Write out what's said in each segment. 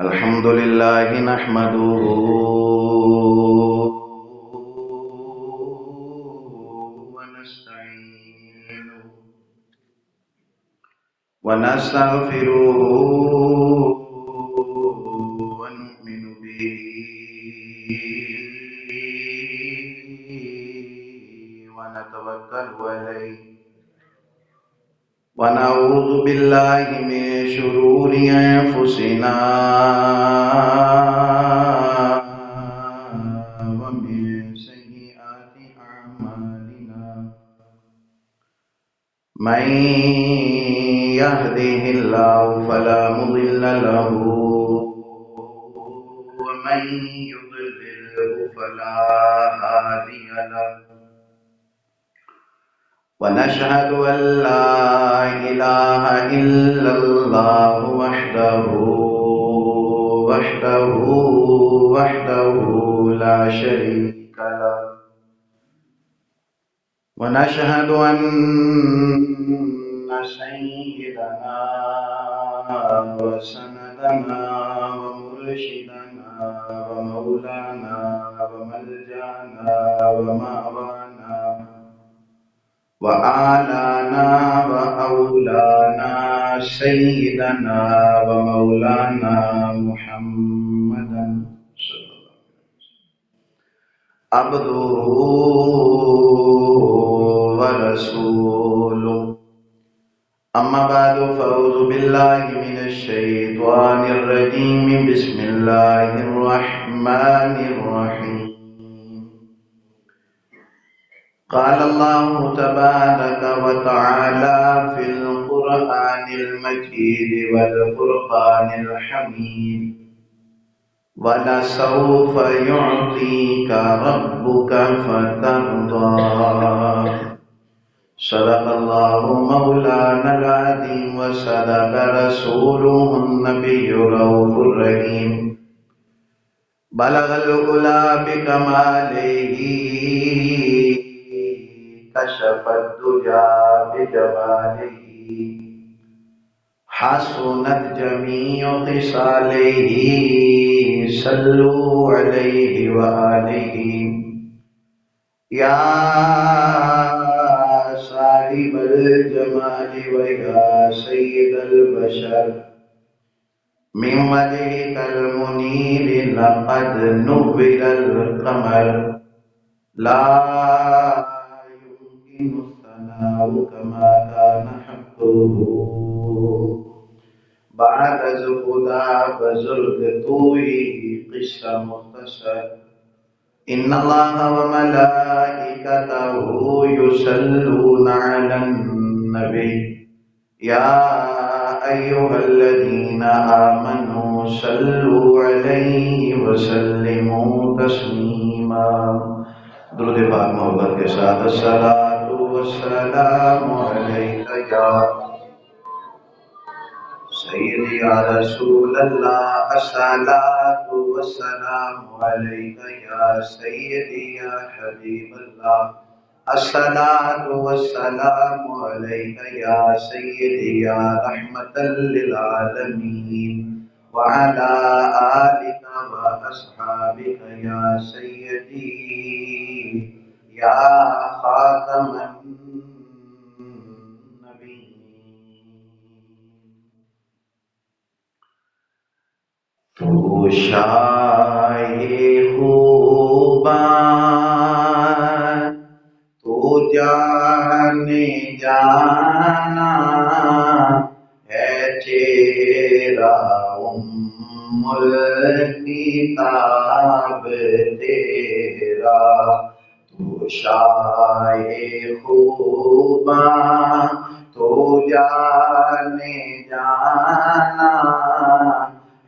الحمد لله نحمده ونستعينه ونستغفره ونؤمن به ونتوكل عليه ونعوذ بالله من شرور أنفسنا ومن سيئات أعمالنا من يهده الله فلا مضل له ومن يضلله فلا هادي له ونشهد أن لا إله إلا الله وحده لا شريك له ونشهد أن سيدنا وسندنا ومرشدنا ومولانا وملجأنا ومأوانا وآلانا وأولانا سيدنا ومولانا محمدا صلى الله عليه وسلم عبده ورسوله أما بعد فأعوذ بالله من الشيطان الرجيم بسم الله الرحمن الرحيم قال الله تبارك وتعالى في القرآن المجيد والفرقان الحميد ولسوف يعطيك ربك فترضى صدق الله مولانا العظيم وصدق رسوله النبي الرؤوف الرحيم بلغ العلا بكماله كشف الدجى بجماله حسنت جميع خصاله صلوا عليه وآله يا صاحب الجمال ويا سيد البشر من وجهك المنير لقد نور القمر لا يمكن الثناء كما كان حقه بعد زهدا بزرگ توي قصة مختصر إن الله وملائكته يصلون على النبي يا أيها الذين آمنوا صلوا عليه وسلموا تسليما درود پاک محبت کے ساتھ الصلاۃ والسلام علیک یا سیدی یا رسول اللہ الصلاۃ والسلام علیک یا سیدی یا حبیب اللہ الصلاۃ والسلام علیک یا سیدی یا رحمۃ للعالمین وعلى آلك وأصحابك يا سيدي يا خاتم النبيين تو شاہ خوبان تو جانے جانا ہے چہرہ الکتاب تیرا تو شاہ خوباں تو جانے جانا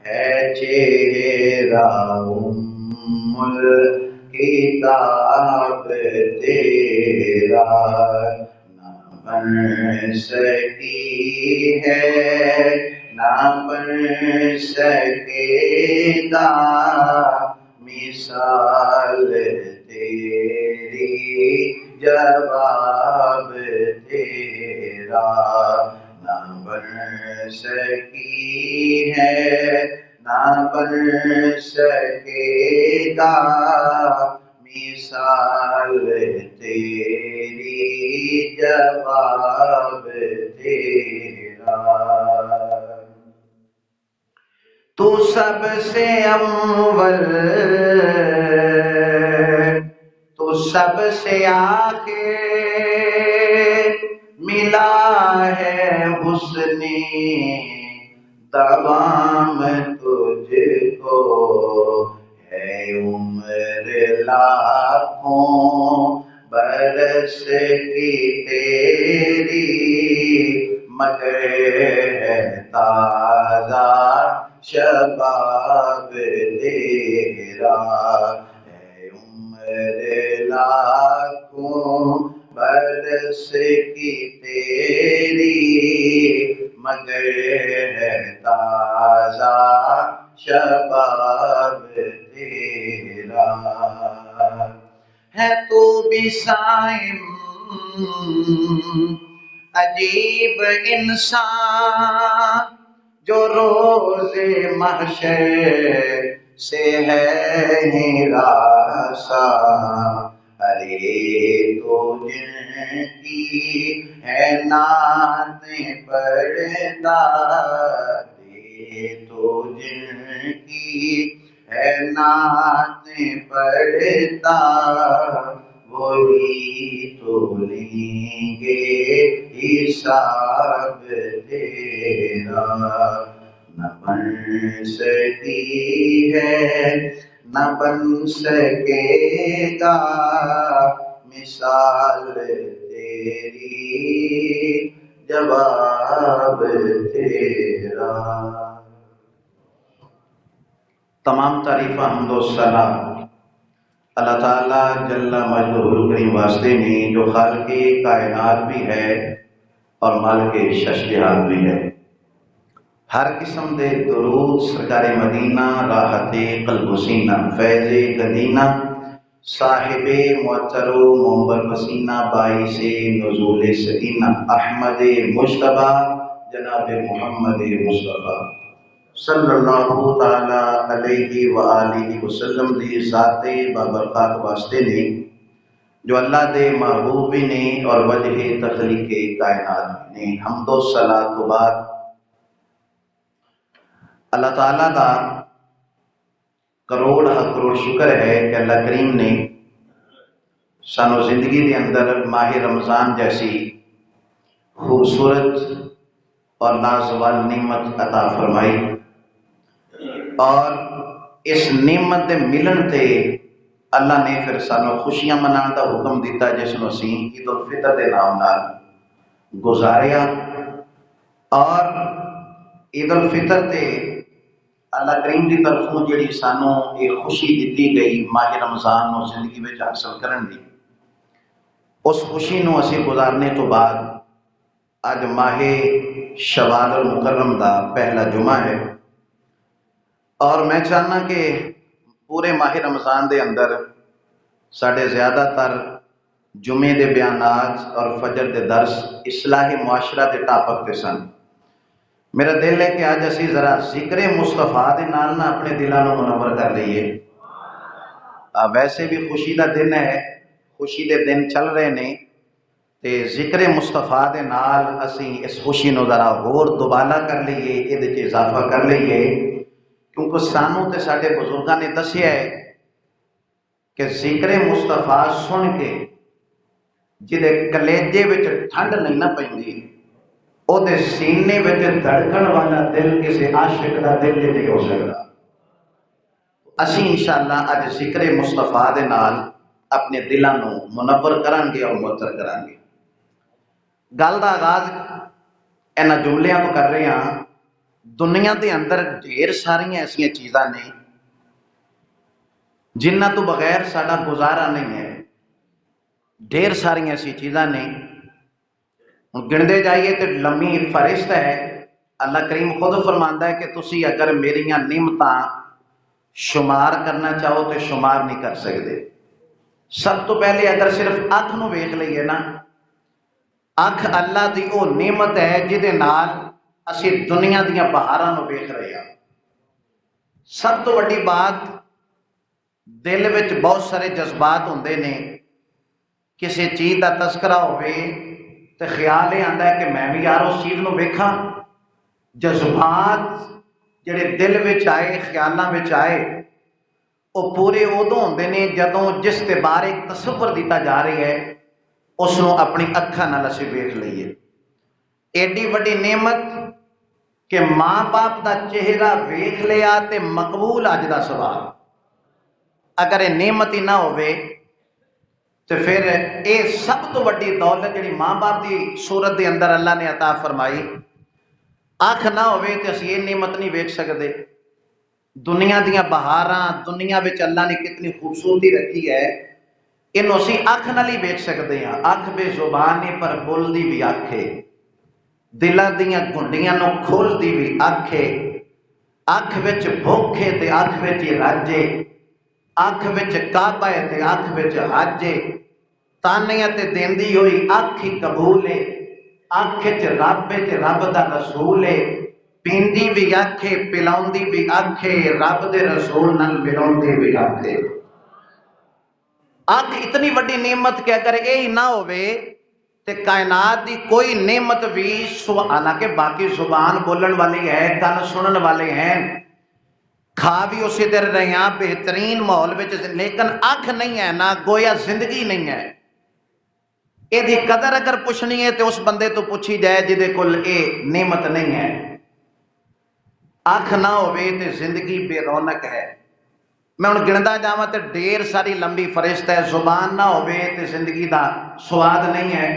ہے چہرہ الکتاب تیرا نہ بن سکی ہے نہ بن سکے گا مثال تیری جواب تیرا نہ بن سکی ہے نہ بن سکے گا مثال تیری جواب تیرا تو سب سے اول تو سب سے آخر ملا ہے حسن دوام تجھ کو ہے عمر لاکھوں برس کی تیری مگر ہے تازہ شباب تیرا ہے عمر لاکھوں برس کی تیری مگر ہے تازہ شباب تیرا ہے تو بھی صائم عجیب انسان جو روز محشر سے ہے ہراساں ارے تو جن کی ہے نعتیں پڑھتا ارے تو جن کی ہے نعتیں پڑھتا وہی تو لیں گے حساب تیرا نہ بن سکی ہے نہ بن سکے گا مثال تیری جواب تیرا تمام تعریف حمد و ثنا اللہ تعالیٰ جل مجدہ الکریم واسطے میں جو خالق کائنات بھی ہے اور مالک شش جہات بھی ہے ہر قسم دے درود سرکار مدینہ راحت قلب و سینہ فیض گدینہ صاحب معطر و منبر پسینہ باعث نزول سکینہ احمد مجتبیٰ جناب محمد مصطفیٰ صلی اللہ تعالی علیہ وآلہ وسلم دی ذات بابرکات واسطے نے جو اللہ دے محبوب نے اور وجہ تخلیق کائنات نے حمد و صلاۃ و بعد اللہ تعالیٰ دا کروڑ کروڑ شکر ہے کہ اللہ کریم نے سانو زندگی دے اندر ماہ رمضان جیسی خوبصورت اور نازوال نعمت عطا فرمائی اور اس نعمت دے ملن تے اللہ نے پھر سانو خوشیاں منانے دا حکم دیتا جس نو اسی عید الفطر دے نام نال گزاریا اور عید الفطر تے اللہ کریم دی طرفوں جڑی سانو ایک خوشی دیتی گئی ماہ رمضان نو زندگی وچ حاصل کرن دی اس خوشی نو اسی گزارنے تو بعد اج ماہ شوال المکرم دا پہلا جمعہ ہے اور میں چاہنا کہ پورے ماہ رمضان دے اندر ساڑھے زیادہ تر جمعے دے بیانات اور فجر دے درس اصلاح معاشرہ دے ٹاپک تے سن میرا دل ہے کہ آج اسی ذرا ذکر مصطفیٰ دے نال نہ اپنے دلاں نوں منور کر لئیے ویسے بھی خوشی دا دن ہے خوشی دے دن چل رہے نے تے ذکر مصطفیٰ دے نال اسی اس خوشی نو ذرا ہور دوبالا کر لئیے یہ دے اضافہ کر لئیے کیونکہ سانو تے ساڈے بزرگاں نے دسیا ہے کہ ذکر مصطفیٰ سن کے جدے کلیجے وچ ٹھنڈ نہیں نہ پیندی او دے سینے وچ دھڑکن والا دل کسی عاشق دا دل نہیں ہو سکتا اسی انشاءاللہ اج ذکر مصطفیٰ دے نال اپنے دلاں نوں منور کران گے اور معطر کران گے گل دا آغاز انہاں جملیاں تو کر رہے ہاں دنیا دے اندر ڈھیر ساریاں ایسی چیزاں نے جنہ تو بغیر ساڈا گزارا نہیں ہے ڈھیر ساریاں ایسی چیزاں نے گندے جائیے تو لمبی فہرست ہے اللہ کریم خود فرماندا ہے کہ تسی اگر میریاں نعمتاں شمار کرنا چاہو تو شمار نہیں کر سکتے سب تو پہلے اگر صرف اکھ نو ویکھ لئیے نا اکھ اللہ دی او نعمت ہے جہدے نال اسی دنیا دیاں بہاراں نو ویکھ رہے ہیں سب تو وڈی بات دل وچ بہت سارے جذبات ہوندے نے، کسی چیز کا تذکرہ ہوئے تو خیال یہ آتا ہے کہ میں بھی یار اس چیز کو ویکھاں۔ جذبات جڑے دل وچ آئے، خیالاں وچ آئے، وہ پورے ادو ہوندے نے جدوں جس کے بارے ایک تصور دیتا جا رہی ہے اس کو اپنی اکھاں نال اسی ویکھ لئیے۔ ایڈی وڈی نعمت کہ ماں باپ دا چہرہ ویکھ لیا تے مقبول اج دا سوال۔ اگر یہ نعمت ہی نہ ہوئے تو پھر یہ سب تو وڈی دولت جڑی ماں باپ دی صورت دے اندر اللہ نے عطا فرمائی، اکھ نہ ہوئے تو اسی یہ نعمت نہیں ویکھ سکتے۔ دنیا دیاں بہاراں، دنیا وچ اللہ نے کتنی خوبصورتی رکھی ہے، انہوں اسی اکھ نال ہی ویکھ سکتے ہیں۔ اکھ بے زبانی پر بولدی بھی اکھ ہے، دلاں دیاں گھنڈیاں نو کھولدی بھی اکھ ہے، اکھ وچ بھوک ہے تے اکھ وچ رج ہے، اکھ وچ کعبہ ہے تے اکھ وچ حج ہے، تانیاں تے دیندی ہوئی اکھ ہی قبول ہے، اکھ وچ رب ہے تے رب دا رسول ہے، پیندی بھی اکھ ہے، پلاؤندی بھی اکھ ہے، رب دے رسول نال ملاؤندی بھی اکھ ہے۔ اکھ اتنی وڈی نعمت کہ اگر یہ نہ ہوئے تے کائنات دی کوئی نعمت بھی حالانکہ باقی زبان بولن والی ہے، کان سنن والے ہیں، کھا بھی اسی طرح رہے ہیں بہترین ماحول وچ، لیکن اکھ نہیں ہے نا، گویا زندگی نہیں ہے۔ یہ دی قدر اگر پوچھنی ہے تو اس بندے تو پوچھی جائے جدے کول اے نعمت نہیں ہے۔ اکھ نہ ہوئے تے زندگی بے رونق ہے۔ میں ہن گندا جاواں تے ڈھیر ساری لمبی فہرست ہے۔ زبان نہ ہوئے تے زندگی دا سواد نہیں ہے،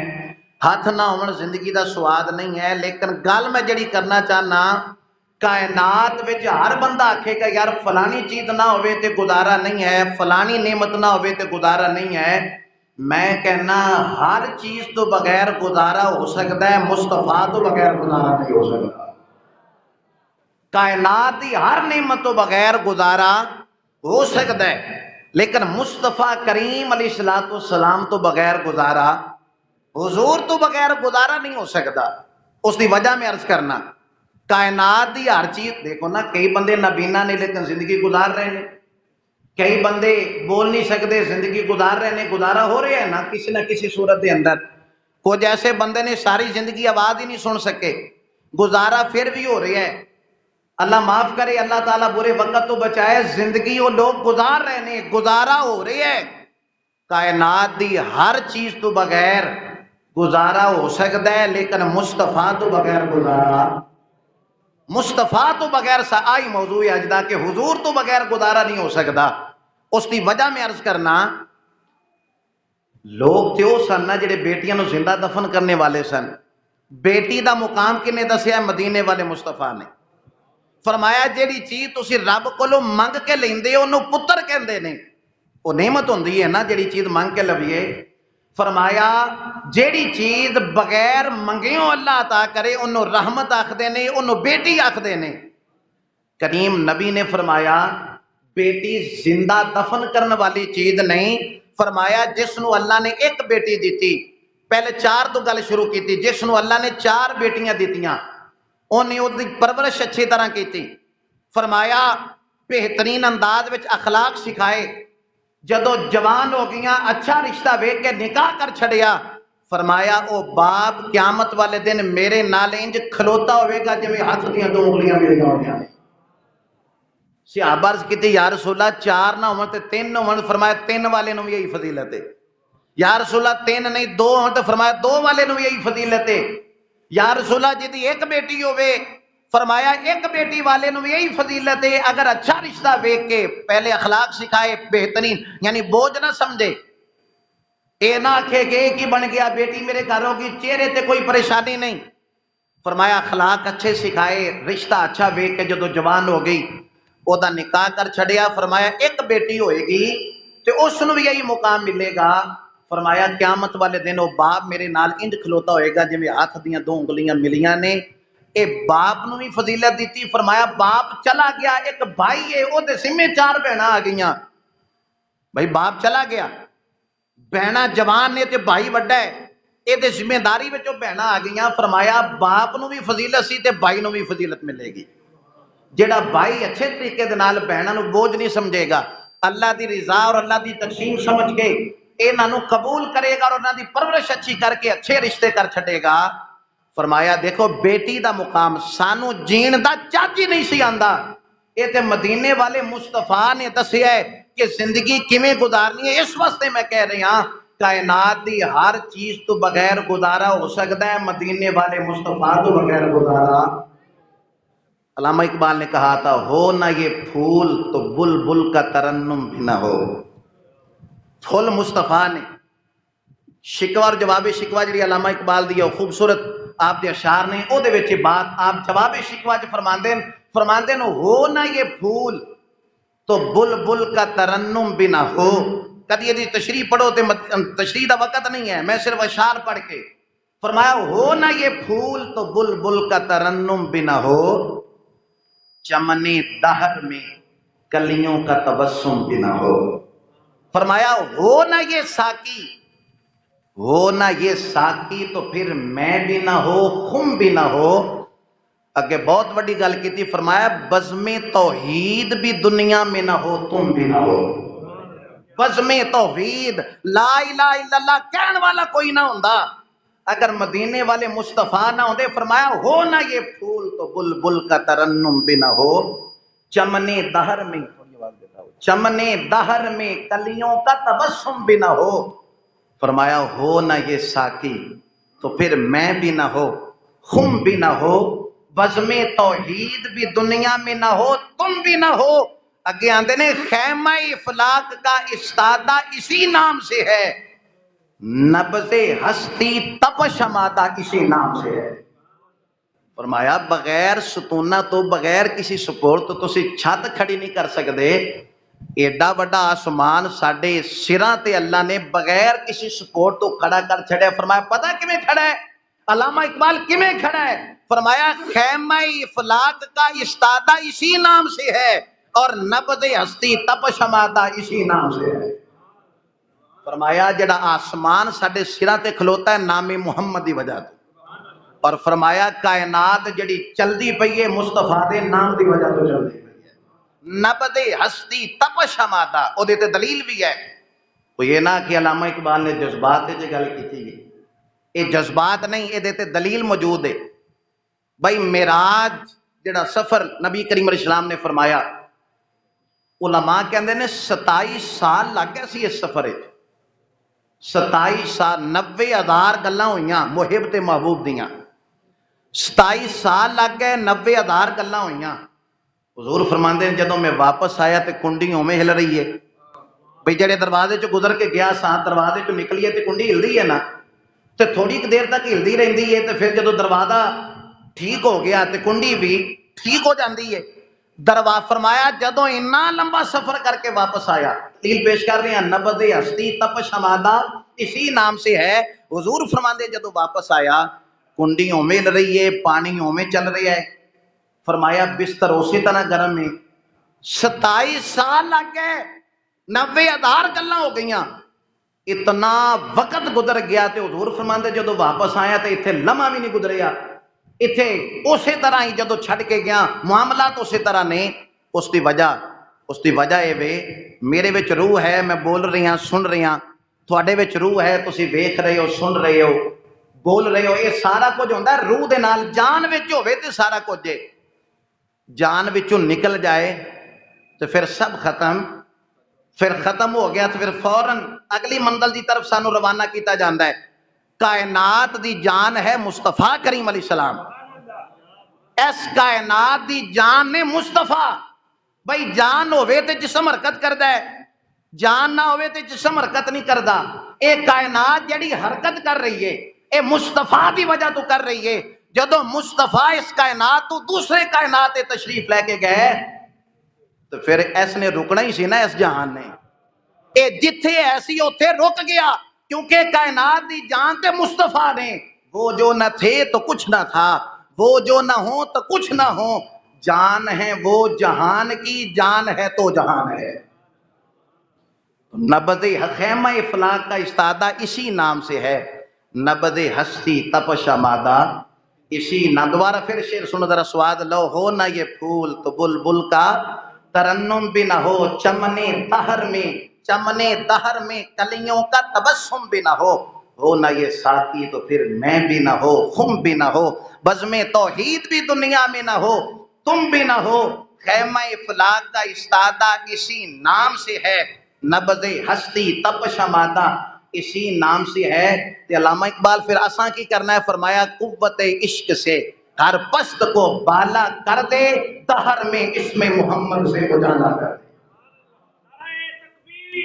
ہاتھ نہ ہون زندگی دا سواد نہیں ہے، لیکن گل میں جڑی کرنا چاہنا، کائنات وچ ہر بندہ آکھے گا یار فلانی چیز نہ ہوئے تے گزارا نہیں ہے، فلانی نعمت نہ ہوئے تے گزارا نہیں ہے۔ میں کہنا ہر چیز تو بغیر گزارا ہو سکتا ہے، مصطفیٰ تو بغیر گزارا نہیں ہو سکتا۔ کائنات کی ہر نعمت تو بغیر گزارا ہو سکتا ہے، لیکن مصطفیٰ کریم علیہ السلام تو بغیر گزارا، حضور تو بغیر گزارا نہیں ہو سکتا۔ اس کی وجہ میں عرض کرنا، کائنات دی ہر چیز دیکھو نا، کئی بندے نابینا نے لیکن زندگی گزار رہے ہیں، کئی بندے بول نہیں سکتے زندگی گزار رہے ہیں، گزارا ہو رہا ہے نا کسی نہ کسی صورت دے اندر۔ کچھ ایسے بندے نے ساری زندگی آواز ہی نہیں سن سکے، گزارا پھر بھی ہو رہا ہے۔ اللہ معاف کرے، اللہ تعالیٰ برے وقت تو بچائے، زندگی وہ لوگ گزار رہے ہیں، گزارا ہو رہی ہے۔ کائنات دی ہر چیز تو بغیر گزارا ہو سکتا ہے، لیکن مصطفیٰ تو بغیر گزارا، مصطفیٰ تو بغیر آئی موضوع اجدا کہ حضور تو بغیر گزارا نہیں ہو سکتا۔ اس کی وجہ میں عرض کرنا، لوگ تے وہ سن نا جڑے بیٹیاں نو زندہ دفن کرنے والے سن۔ بیٹی دا مقام کنے دسیا؟ مدینے والے مصطفیٰ نے فرمایا جیڑی چیز تسی رب کولو منگ کے لیندے ہو انہوں پتر کہندے نے، وہ نعمت ہوندی ہے نا جیڑی چیز منگ کے لویے۔ فرمایا جیڑی چیز بغیر منگیوں اللہ عطا کرے انہوں رحمت آکھدے نے، انہوں بیٹی آکھدے نے۔ کریم نبی نے فرمایا بیٹی زندہ دفن کرنے والی چیز نہیں، فرمایا جس نو اللہ نے ایک بیٹی دیتی، پہلے 4 تو گل شروع کی تھی، جس نو اللہ نے 4 بیٹیاں دیتیاں انہیں اس کی پرورش اچھی طرح کی تھی، فرمایا بہترین انداز وچ اخلاق سکھائے، جدو جوان ہو گیاں اچھا رشتہ ویکھ کے نکاح کر چھڑیا، فرمایا او باپ قیامت والے دن میرے نال انج کھلوتا ہوئے گا جویں ہاتھ دیاں 2 انگلیاں ملیاں ہوئیاں۔ صحابہ عرض کیتی یا رسول اللہ 4 نہ ہون تے 3 ہون، فرمایا 3 والے نو بھی یہی فضیلت ہے۔ یا رسول اللہ 3 نہیں 2 ہون تے فرمایا 2 والے نو بھی یہی فضیلت ہے۔ یا رسول اللہ جدی ایک بیٹی ہوئے، فرمایا ایک بیٹی والے نو یہی فضیلت ہے۔ اگر اچھا رشتہ ویکھ کے پہلے اخلاق سکھائے بہترین، یعنی بوجھ نہ سمجھے، اے نہ آکھے کہ ایک ہی بن گیا بیٹی میرے گھر ہوگی چہرے تے کوئی پریشانی نہیں، فرمایا اخلاق اچھے سکھائے، رشتہ اچھا ویکھ کے جدو جوان ہو گئی او دا نکاح کر چھڑیا، فرمایا ایک بیٹی ہوئے گی تے اس نو بھی یہی مقام ملے گا۔ فرمایا قیامت والے دن وہ باپ میرے نال انج کھلوتا ہوئے گا جویں ہاتھ دیاں 2 انگلیاں ملیاں نے۔ اے باپ نو بھی فضیلت دیتی، فرمایا باپ چلا گیا، ایک بھائی ہے او دے سمے 4 بہناں آ گئیاں، بھائی باپ چلا گیا، بہناں جوان نے تے بھائی وڈا ہے، اے دے ذمہ داری وچوں بہناں آ گئیاں، فرمایا باپ نو بھی فضیلت سی تے بھائی نو بھی فضیلت ملے گی۔ جڑا بھائی اچھے طریقے دے نال بہناں نو بوجھ نہیں سمجھے گا، اللہ دی رضا اور اللہ دی تقسیم سمجھ کے انہاں نو قبول کرے گا اور انہاں دی پرورش اچھی کر کے اچھے رشتے کر چھٹے گا، فرمایا دیکھو بیٹی دا مقام سانو جین دا چج ہی نہیں سی آندا، یہ تے مدینے والے مصطفیٰ نے دسیا ہے کہ زندگی کیویں گزارنی ہے۔ اس واسطے میں کہہ رہی ہاں کائنات دی ہر چیز تو بغیر گزارا ہو سکتا ہے، مدینے والے مصطفیٰ تو بغیر گزارا۔ علامہ اقبال نے کہا تھا ہو نہ یہ پھول تو بلبل کا ترنم بھی نہ ہو۔ پھول مصطفیٰ نے شکوہ اور جواب شکوہ جڑی علامہ اقبال دی خوبصورت آپ دے اشعار نے او دے وچ بات آپ جواب شکوہ چ فرماندے ہو نہ یہ پھول تو بلبل کا ترنم بھی نہ ہو۔ کدی یہ تشریح پڑھو تے تشریح دا وقت نہیں ہے، میں صرف اشعار پڑھ کے فرمایا ہو نہ یہ پھول تو بلبل کا ترنم بھی نہ ہو، چمن دہر میں کلیوں کا تبسم بھی نہ ہو۔ فرمایا ہو نہ یہ ساقی، ہو نہ یہ ساقی تو پھر میں بھی نہ ہو خم بھی نہ ہو۔ اگے بہت بڑی گل کی تھی، فرمایا بزم توحید بھی دنیا میں نہ ہو تم بھی نہ ہو۔ بزم توحید لا الہ الا اللہ کہن والا کوئی نہ ہوندا اگر مدینے والے مصطفیٰ نہ ہوندے۔ فرمایا ہو نہ یہ پھول تو بلبل کا ترنم بھی نہ ہو، چمن دہر میں چمن دہر میں کلیوں کا تبسم بھی نہ ہو۔ فرمایا ہو نہ یہ ساقی تو پھر میں بھی نہ ہو خم بھی نہ ہو، بزم توحید بھی دنیا میں نہ ہو تم بھی نہ ہو۔ اگے آندے نے خیمہ افلاک کا استادہ اسی نام سے ہے، نبض ہستی تپش آمادہ اسی نام سے ہے۔ فرمایا بغیر ستونہ تو بغیر کسی سپورٹ تو تسی چھت کھڑی نہیں کر سکتے، ایڈا وڈا آسمان ساڈے سراں تے اللہ نے بغیر کسی سپورٹ تو کھڑا کر چھڑیا۔ فرمایا پتہ کیویں کھڑا ہے؟ علامہ اقبال کیویں کھڑا ہے؟ فرمایا خیمہ افلاک کا استادہ اسی نام سے ہے اور نبض ہستی تپش آمادہ اسی نام سے ہے۔ فرمایا جڑا آسمان ساڈے سراں تے کھلوتا ہے نام محمد دی وجہ تو، اور فرمایا کائنات جڑی چلدی پئی ہے مصطفیٰ دے نام دی وجہ تو چلدی پئی ہے۔ نبض ہستی تپش آمادہ او دے تے دلیل بھی ہے۔ وہ یہ نہ کہ علامہ اقبال نے جذبات تے گل کیتی ہے، یہ جذبات نہیں، یہ دے تے دلیل موجود ہے۔ بھائی معراج جڑا سفر نبی کریم علیہ السلام نے فرمایا، علماء کہندے نے 27 سال لگ گئے سی اس سفر وچ، 27 سال 90,000 گلاں ہوئیاں محب تے محبوب دیاں، 27 سال لگ گئے 90,000 گلاں ہوئیاں۔ حضور فرماندے ہیں جدوں میں واپس آیا تے کنڈی اوویں ہل رہی ہے، بھئی جڑے دروازے چ گزر کے گیا سا دروازے چ نکلیے تے کنڈی ہلدی ہے نا، تے تھوڑی دیر تک ہلدی رہندی ہے تے پھر جدوں دروازہ ٹھیک ہو گیا تے کنڈی بھی ٹھیک ہو جاندی ہے۔ فرمایا جدوں اتنا لمبا سفر کر کے واپس آیا، دلیل پیش کر رہے ہیں نبض ہستی تپش آمادہ اسی نام سے ہے۔ حضور فرماندے جدوں واپس آیا کنڈی اوویں ہل رہی ہے، پانی اوویں چل رہا ہے۔ فرمایا بستر اسی طرح گرم ہے۔ 27 سال لگ گئے، 90,000 گلاں ہو گئیاں، اتنا وقت گزر گیا تے حضور فرماندے جدوں واپس آیا تے اتنے لمحہ بھی نہیں گزریا، اتنے اسی طرح ہی جدوں چھڈ کے گیا معاملات اسی طرح نے۔ اس دی وجہ اے وے میرے وچ روح ہے، میں بول رہی ہاں سن رہی ہاں، تھوڑے وچ روح ہے، تسی ویکھ رہے ہو سن رہے ہو بول رہے ہو، یہ سارا کچھ ہوندا ہے روح دے نال۔ جان وچ ہوے تے سارا کچھ ہے، جان وچوں نکل جائے تو پھر سب ختم، پھر ختم ہو گیا تو پھر فوراً اگلی منزل دی طرف سانو روانہ کیتا جاندا ہے۔ کائنات دی جان ہے مصطفیٰ کریم علیہ السلام، اس کائنات دی جان نے مصطفیٰ۔ بھئی جان ہوئے تے جسم حرکت کردا ہے، جان نہ ہوئے تے جسم حرکت نہیں کردا۔ اے کائنات جڑی حرکت کر رہی ہے اے مصطفیٰ دی وجہ تو کر رہی ہے۔ جدوں مصطفیٰ اس کائنات تو دوسرے کائنات تے تشریف لے کے گئے تو پھر اس نے رکنا ہی سی نا، اس جہان نے اے جتھے ایسی اوتھے رک گیا، کیونکہ کائنات دی جان تے مصطفیٰ نے۔ وہ جو نہ تھے تو کچھ نہ تھا، وہ جو نہ ہو تو کچھ نہ ہو، جان ہے وہ جہان کی، جان ہے تو جہان ہے۔ نبض خیمہ افلاک کا استادہ اسی نام سے ہے، نبض ہستی تپش آمادہ اسی نہ دوبارہ پھر شعر سنو ذرا سواد لو، ہو نہ یہ پھول تو بلبل کا ترنم بھی نہ ہو، چمنے دہر میں کلیوں کا تبسم بھی نہ ہو نہ یہ ساتھی تو پھر میں بھی نہ ہو، خم بھی نہ ہو، بزم توحید بھی دنیا میں نہ ہو، تم بھی نہ ہو، خیمہ افلاک کا استادہ اسی نام سے ہے، نبض ہستی تپش مادہ اسی نام سے ہے۔ تے علامہ اقبال پھر اساں کی کرنا ہے، فرمایا قوت عشق سے ہر پست کو بالا کر دے، دہر میں اسم محمد سے اجالا کر دے۔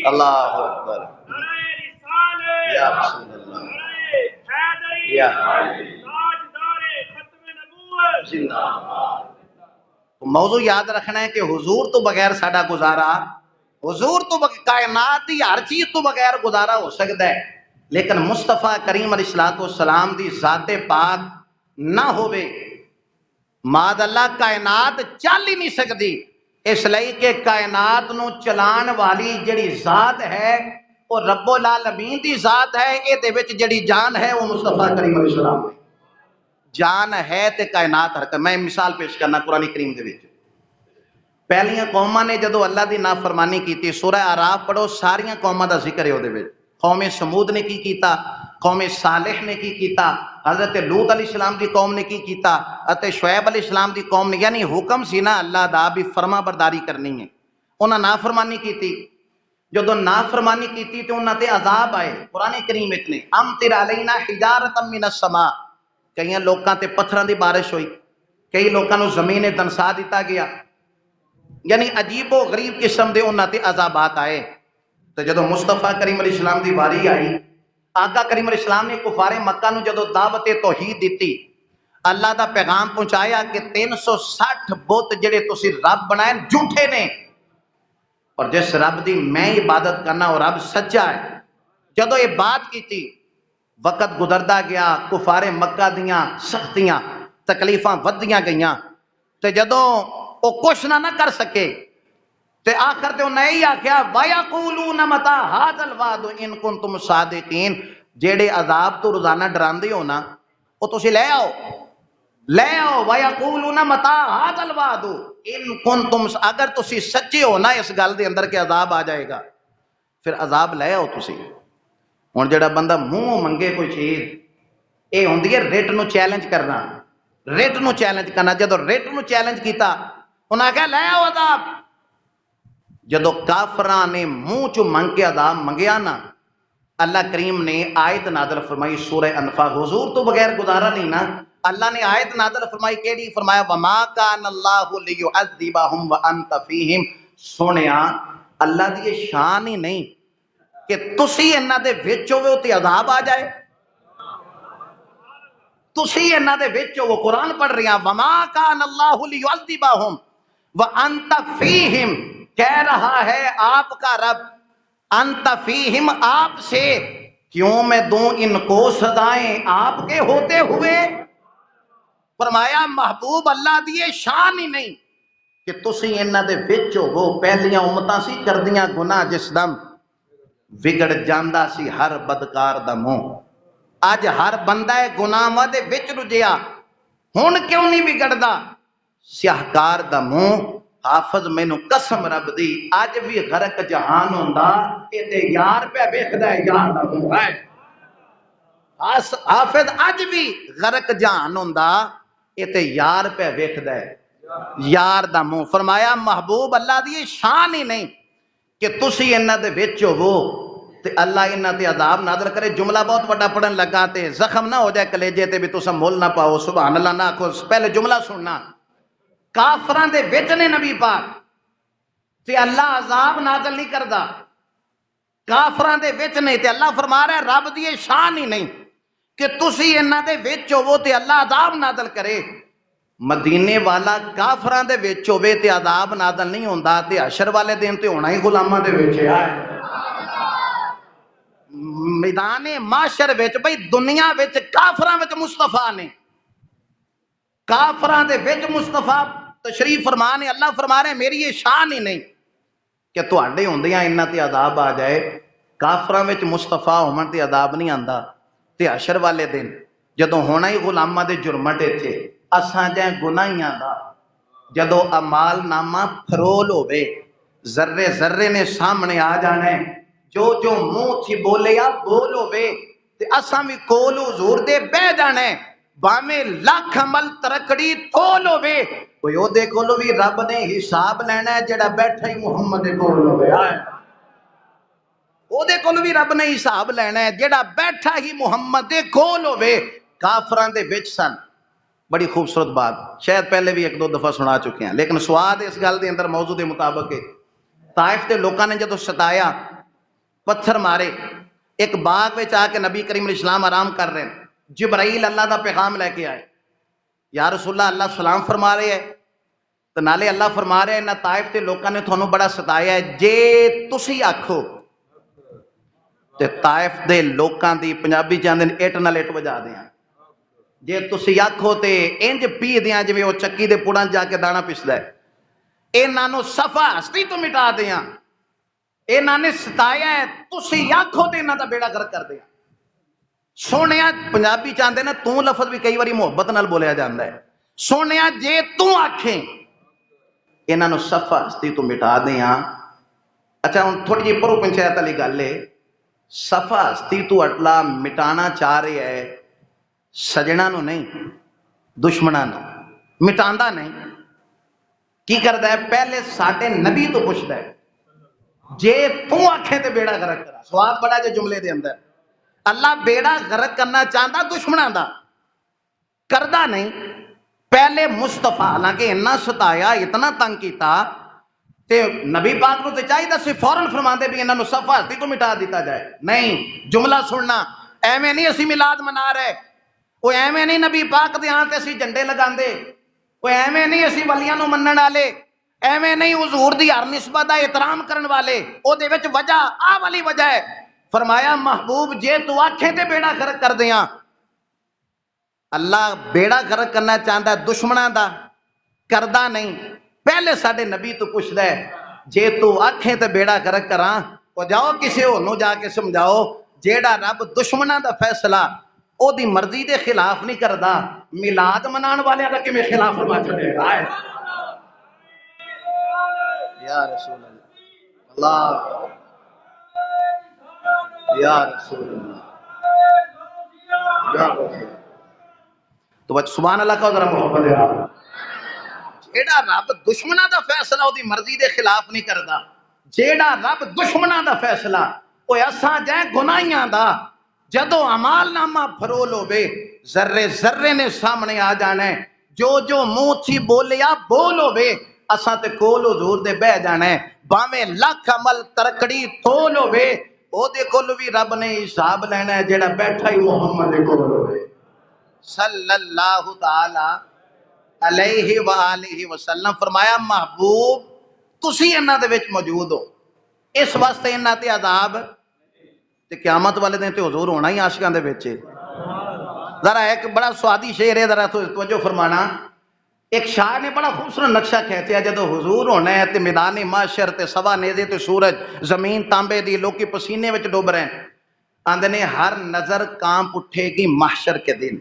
اللہ اکبر، یا رسول اللہ، یا زندہ باد۔ موضوع یاد رکھنا ہے کہ حضور تو بغیر ساڈا گزارا، حضور تو کائنات دی ہر چیز تو بغیر گزارا ہو سکتا ہے، لیکن مصطفیٰ کریم علیہ الصلوۃ والسلام دی ذات پاک نہ ہوئے ماد اللہ کائنات چل ہی نہیں سکتی، اس لئی کہ کائنات نو چلان والی جڑی ذات ہے وہ رب العالمین دی ذات ہے، اے دے وچ جڑی جان ہے وہ مصطفیٰ کریم علیہ السلام ہے، جان ہے تے کائنات حرکت۔ میں مثال پیش کرنا قرآن کریم دے وچ، پہلیاں قوماں نے جدو اللہ دی نافرمانی کیتی، سورہ اعراف پڑھو، ساریاں قوماں دا ذکر ہے او دے وچ۔ قوم سمود نے کی کیتا، قوم صالح نے کی کیتا، حضرت لوط علیہ السلام دی قوم نے کی کیتا، حضرت شعیب علیہ السلام دی قوم نے، یعنی حکم سی نا اللہ دا بھی فرما برداری کرنی ہے، انہاں نافرمانی کیتی، جدو نافرمانی کیتی تو انہاں تے عذاب آئے۔ قرآن کریم اتنے امطر علینا حجارۃ من السماء، کئی لوکاں تے پتھراں دی بارش ہوئی، کئی لوکاں نو زمین دنسا دیتا گیا، یعنی عجیب و غریب قسم دے انہاں تے عذابات آئے۔ تو جدو مصطفیٰ کریم علیہ السلام دی واری آئی، آقا کریم علیہ السلام نے کفار مکہ نو جدو دعوت توحید دیتی، اللہ دا پیغام پہنچایا کہ 360 بت جڑے تسی رب بنائے جھوٹے نے، اور جس رب دی میں عبادت کرنا وہ رب سچا ہے۔ جدو یہ بات کیتی، وقت گزردا گیا، کفار مکہ دیاں سختیاں تکلیفاں ودیاں گئیاں، تے جدو وہ کچھ نہ کر سکے تے آخر تے انہیں ہی آکھیا وَيَقُولُونَ مَتَى هَذَا الْوَعْدُ إِن كُنتُمْ صَادِقِينَ، جیڑے عذاب تو روزانہ ڈراندے ہو نا وہ تسی لے آؤ وَيَقُولُونَ مَتَى هَذَا الْوَعْدُ إِن كُنتُمْ، اگر تسی سچے ہو نا اس گل دے اندر کہ عذاب آ جائے گا، پھر عذاب لے آؤ تسی۔ ہن جڑا بندہ منہ منگے کوئی چیز، اے ہوندی ہے رٹ نو چیلنج کرنا، رٹ نو چیلنج کرنا۔ جدو رٹ نو چیلنج کیتا انہاں کہا لے آؤ عذاب، جدو کافران نے منہ چو منگ کے عذاب منگیا نا، اللہ کریم نے آیت نازل فرمائی سورہ انفال، حضور تو بغیر گزارا نہیں نا، اللہ نے آیت نازل فرمائی کیڑی؟ فرمایا وَمَا كَانَ اللَّهُ لِيُعَذِّبَهُمْ وَأَنْتَ فِيهِمْ۔ سنیا اللہ دی یہ شان ہی نہیں کہ تسی انہاں دے وچ ہوئے تے عذاب آ جائے، تسی انہاں دے وچ وہ قرآن پڑھ رہے ہیں وَمَا كَانَ اللَّهُ لِيُعَذِّبَهُمْ وَأَنْتَ فِيهِمْ، کہہ رہا ہے آپ کا رب انت فیہم، آپ سے کیوں میں دوں ان کو سزائیں آپ کے ہوتے ہوئے۔ فرمایا محبوب اللہ دیے شان ہی نہیں کہ تسی انہاں دے وچ ہو، پہلیاں امتاں سی کردیاں گناہ جس دم وگڑ جاندا سی ہر بدکار دا منہ، اج ہر بندہ گناہ دے وچ رجیا، ہن کیوں نہیں بگڑدا سیاہکار دا منہ۔ حافظ مینو قسم رب دی اج بھی غرق جہان ہوندا اے تے یار پہ ویکھدا ہے یار دا منہ ہے، حافظ اج بھی غرق جہان ہوندا اے تے یار پہ ویکھدا ہے یار دا منہ۔ فرمایا محبوب اللہ دی شان ہی نہیں کہ تسی انہاں دے وچ ہو تے اللہ انہاں تے عذاب نازل کرے۔ جملہ بہت بڑا پڑھن لگا تے زخم نہ ہو جائے کلیجے تے بھی تساں مول نہ پاؤ، سبحان اللہ نہ آکھو۔ پہلے جملہ سننا، کافران دے وچ نے نبی پاک تے اللہ عذاب نازل نہیں کردا، کافران دے وچ نہیں تے اللہ فرما رہا ہے رب دی شان ہی نہیں کہ تسی انہاں دے وچ ہو تے اللہ عذاب نازل کرے۔ مدینے والا کافران دے وچ ہوے تے عذاب نازل نہیں ہوندا تے حشر والے دن تے ہونا ہی غلاماں دے وچ ہے۔ میدان معاشر وچ بھئی دنیا وچ کافراں وچ مصطفیٰ نے، کافراں دے وچ مصطفیٰ تشریف فرما نے، اللہ فرما رہے ہیں میری یہ شان ہی نہیں کہ تواڈے ہوندیاں انہاں تے عذاب آ جائے۔ کافراں وچ مصطفیٰ ہون تے عذاب نہیں آندا تے حشر والے دن جدوں ہونا ہی غلاماں دے جرمٹ اتھے اساں جائیں گناہیاں دا جدوں امال نامہ پھرول ہوئے ذرے ذرے نے سامنے آ جانے جو جو منہ تھی بولے یا بول ہوئے تے اساں بھی کول حضور دے بہ جانے باویں لاکھ عمل ترکڑی تول ہوئے کوئی او دے کولو بھی رب نے حساب لینا ہے جڑا بیٹھا ہی محمد دے کول ہوئے آئے او دے کولو بھی رب نے حساب لینا ہے جڑا بیٹھا ہی محمد دے کول ہوئے کافران دے وچ سن بڑی خوبصورت بات شاید پہلے بھی ایک دو دفعہ سنا چکے ہیں لیکن سواد اس گل دے اندر موضوع دے مطابق ہے طائف دے لوکاں نے جدو ستایا پتھر مارے ایک باغ میں آ کے نبی کریم علیہ السلام آرام کر رہے ہیں جبرائیل اللہ دا پیغام لے کے آئے یا رسول اللہ سلام فرما رہے ہیں تو نالے اللہ فرما رہے ہیں نہ طائف دے لوکاں نے تھانوں بڑا ستایا ہے جے تسی آکھو تے طائف دے لوکاں دی پنجابی چاہندے نے اٹ نال اٹ وجا دیاں جے تسی آکھو تے انج پی دیاں جویں او چکی دے پوڑاں جا کے دانا پسدا ہے انہاں نوں صفا ہستی تو مٹا دیاں انہاں نے ستایا ہے تسی آکھو تے انہاں دا بیڑا غرق کر دیاں سونیا پنجابی چاہندے نا تو لفظ بھی کئی باری محبت نال بولیا جاندا ہے سونیا جے تو آکھیں انہاں نوں صفا ہستی تو مٹا دیاں اچھا ہن تھوڑی جی پرو پنچایت والی گل ہے صفا ہستی تو اٹلا مٹانا چاہ رہے ہے سجنا نو نہیں دشمنا نو مٹاندا نہیں کی کردا ہے پہلے ساڈے نبی تو پوچھدا ہے جے تو آکھیں تے بیڑا غرق کرا سواد بڑا جے جملے دے اندر اللہ بیڑا غرق کرنا چاہتا دشمناں دا کردا نہیں پہلے مصطفیٰ حالانکہ اتنا ستایا اتنا تنگ کیتا تے نبی پاک نو تے چاہیے سی فوراً فرماندے بھی انہاں نو صفا ہستی تو مٹا دیتا جائے نہیں جملہ سننا ایویں نہیں اسی میلاد منا رہے وہ ایویں نہیں نبی پاک دے ہاں تے اسی جھنڈے لگاندے وہ ایویں نہیں اسی ولیاں نو منن والے ایویں نہیں حضور دی ہر نسبت دا احترام کرن والے او دے وچ وجہ آ والی وجہ ہے فرمایا محبوب جے تو آکھیں تے بیڑا غرق کر دیاں اللہ بیڑا غرق کرنا چاہتا ہے دشمناں دا کردا نہیں پہلے ساڈے نبی تو پوچھدا ہے جے تو آکھیں تے بیڑا غرق کراں او جاؤ کسے ہور نو جا کے سمجھاؤ جیڑا رب دشمناں دا فیصلہ او دی مرضی دے خلاف نہیں کردا میلاد منان والے دا کیویں خلاف فرما چھڈے گا یا رسول اللہ یا رسول اللہ یا رسول تو بچ سبحان اللہ کا ذرا محبت ہے جیڑا رب دشمناں دا فیصلہ او دی مرضی دے خلاف نہیں کردا جیڑا رب دشمناں دا فیصلہ او اساں جائیں گناہیاں دا جدو عمال نامہ پھرول ہوے ذرے ذرے نے سامنے آ جانا ہے جو جو منہ تھی بولیا بول ہوے اساں تے کول حضور دے بہ جانا ہے باویں لاکھ عمل ترکڑی تول ہوے او دے کول بھی رب نے حساب لینا ہے جیڑا بیٹھا ہی محمد دے کول ہوے صلی اللہ تعالی علیہ وآلہ وسلم فرمایا محبوب تسی انہاں دے وچ موجود ہو اس واسطے انہاں تے عذاب تے قیامت والے دن تے حضور ہونا ہی عاشقاں دے وچ ذرا ایک بڑا سوادی شعر ہے ذرا توجہ فرمانا ایک شاعر نے بڑا خوبصورت نقشہ کہتے جدو حضور ہونا ہے تے میدان محشر تے سوا نیزے تے سورج زمین تانبے دی لوکی پسینے وچ ڈوب رہے ہیں آندے نے ہر نظر کانپ اٹھے گی محشر کے دن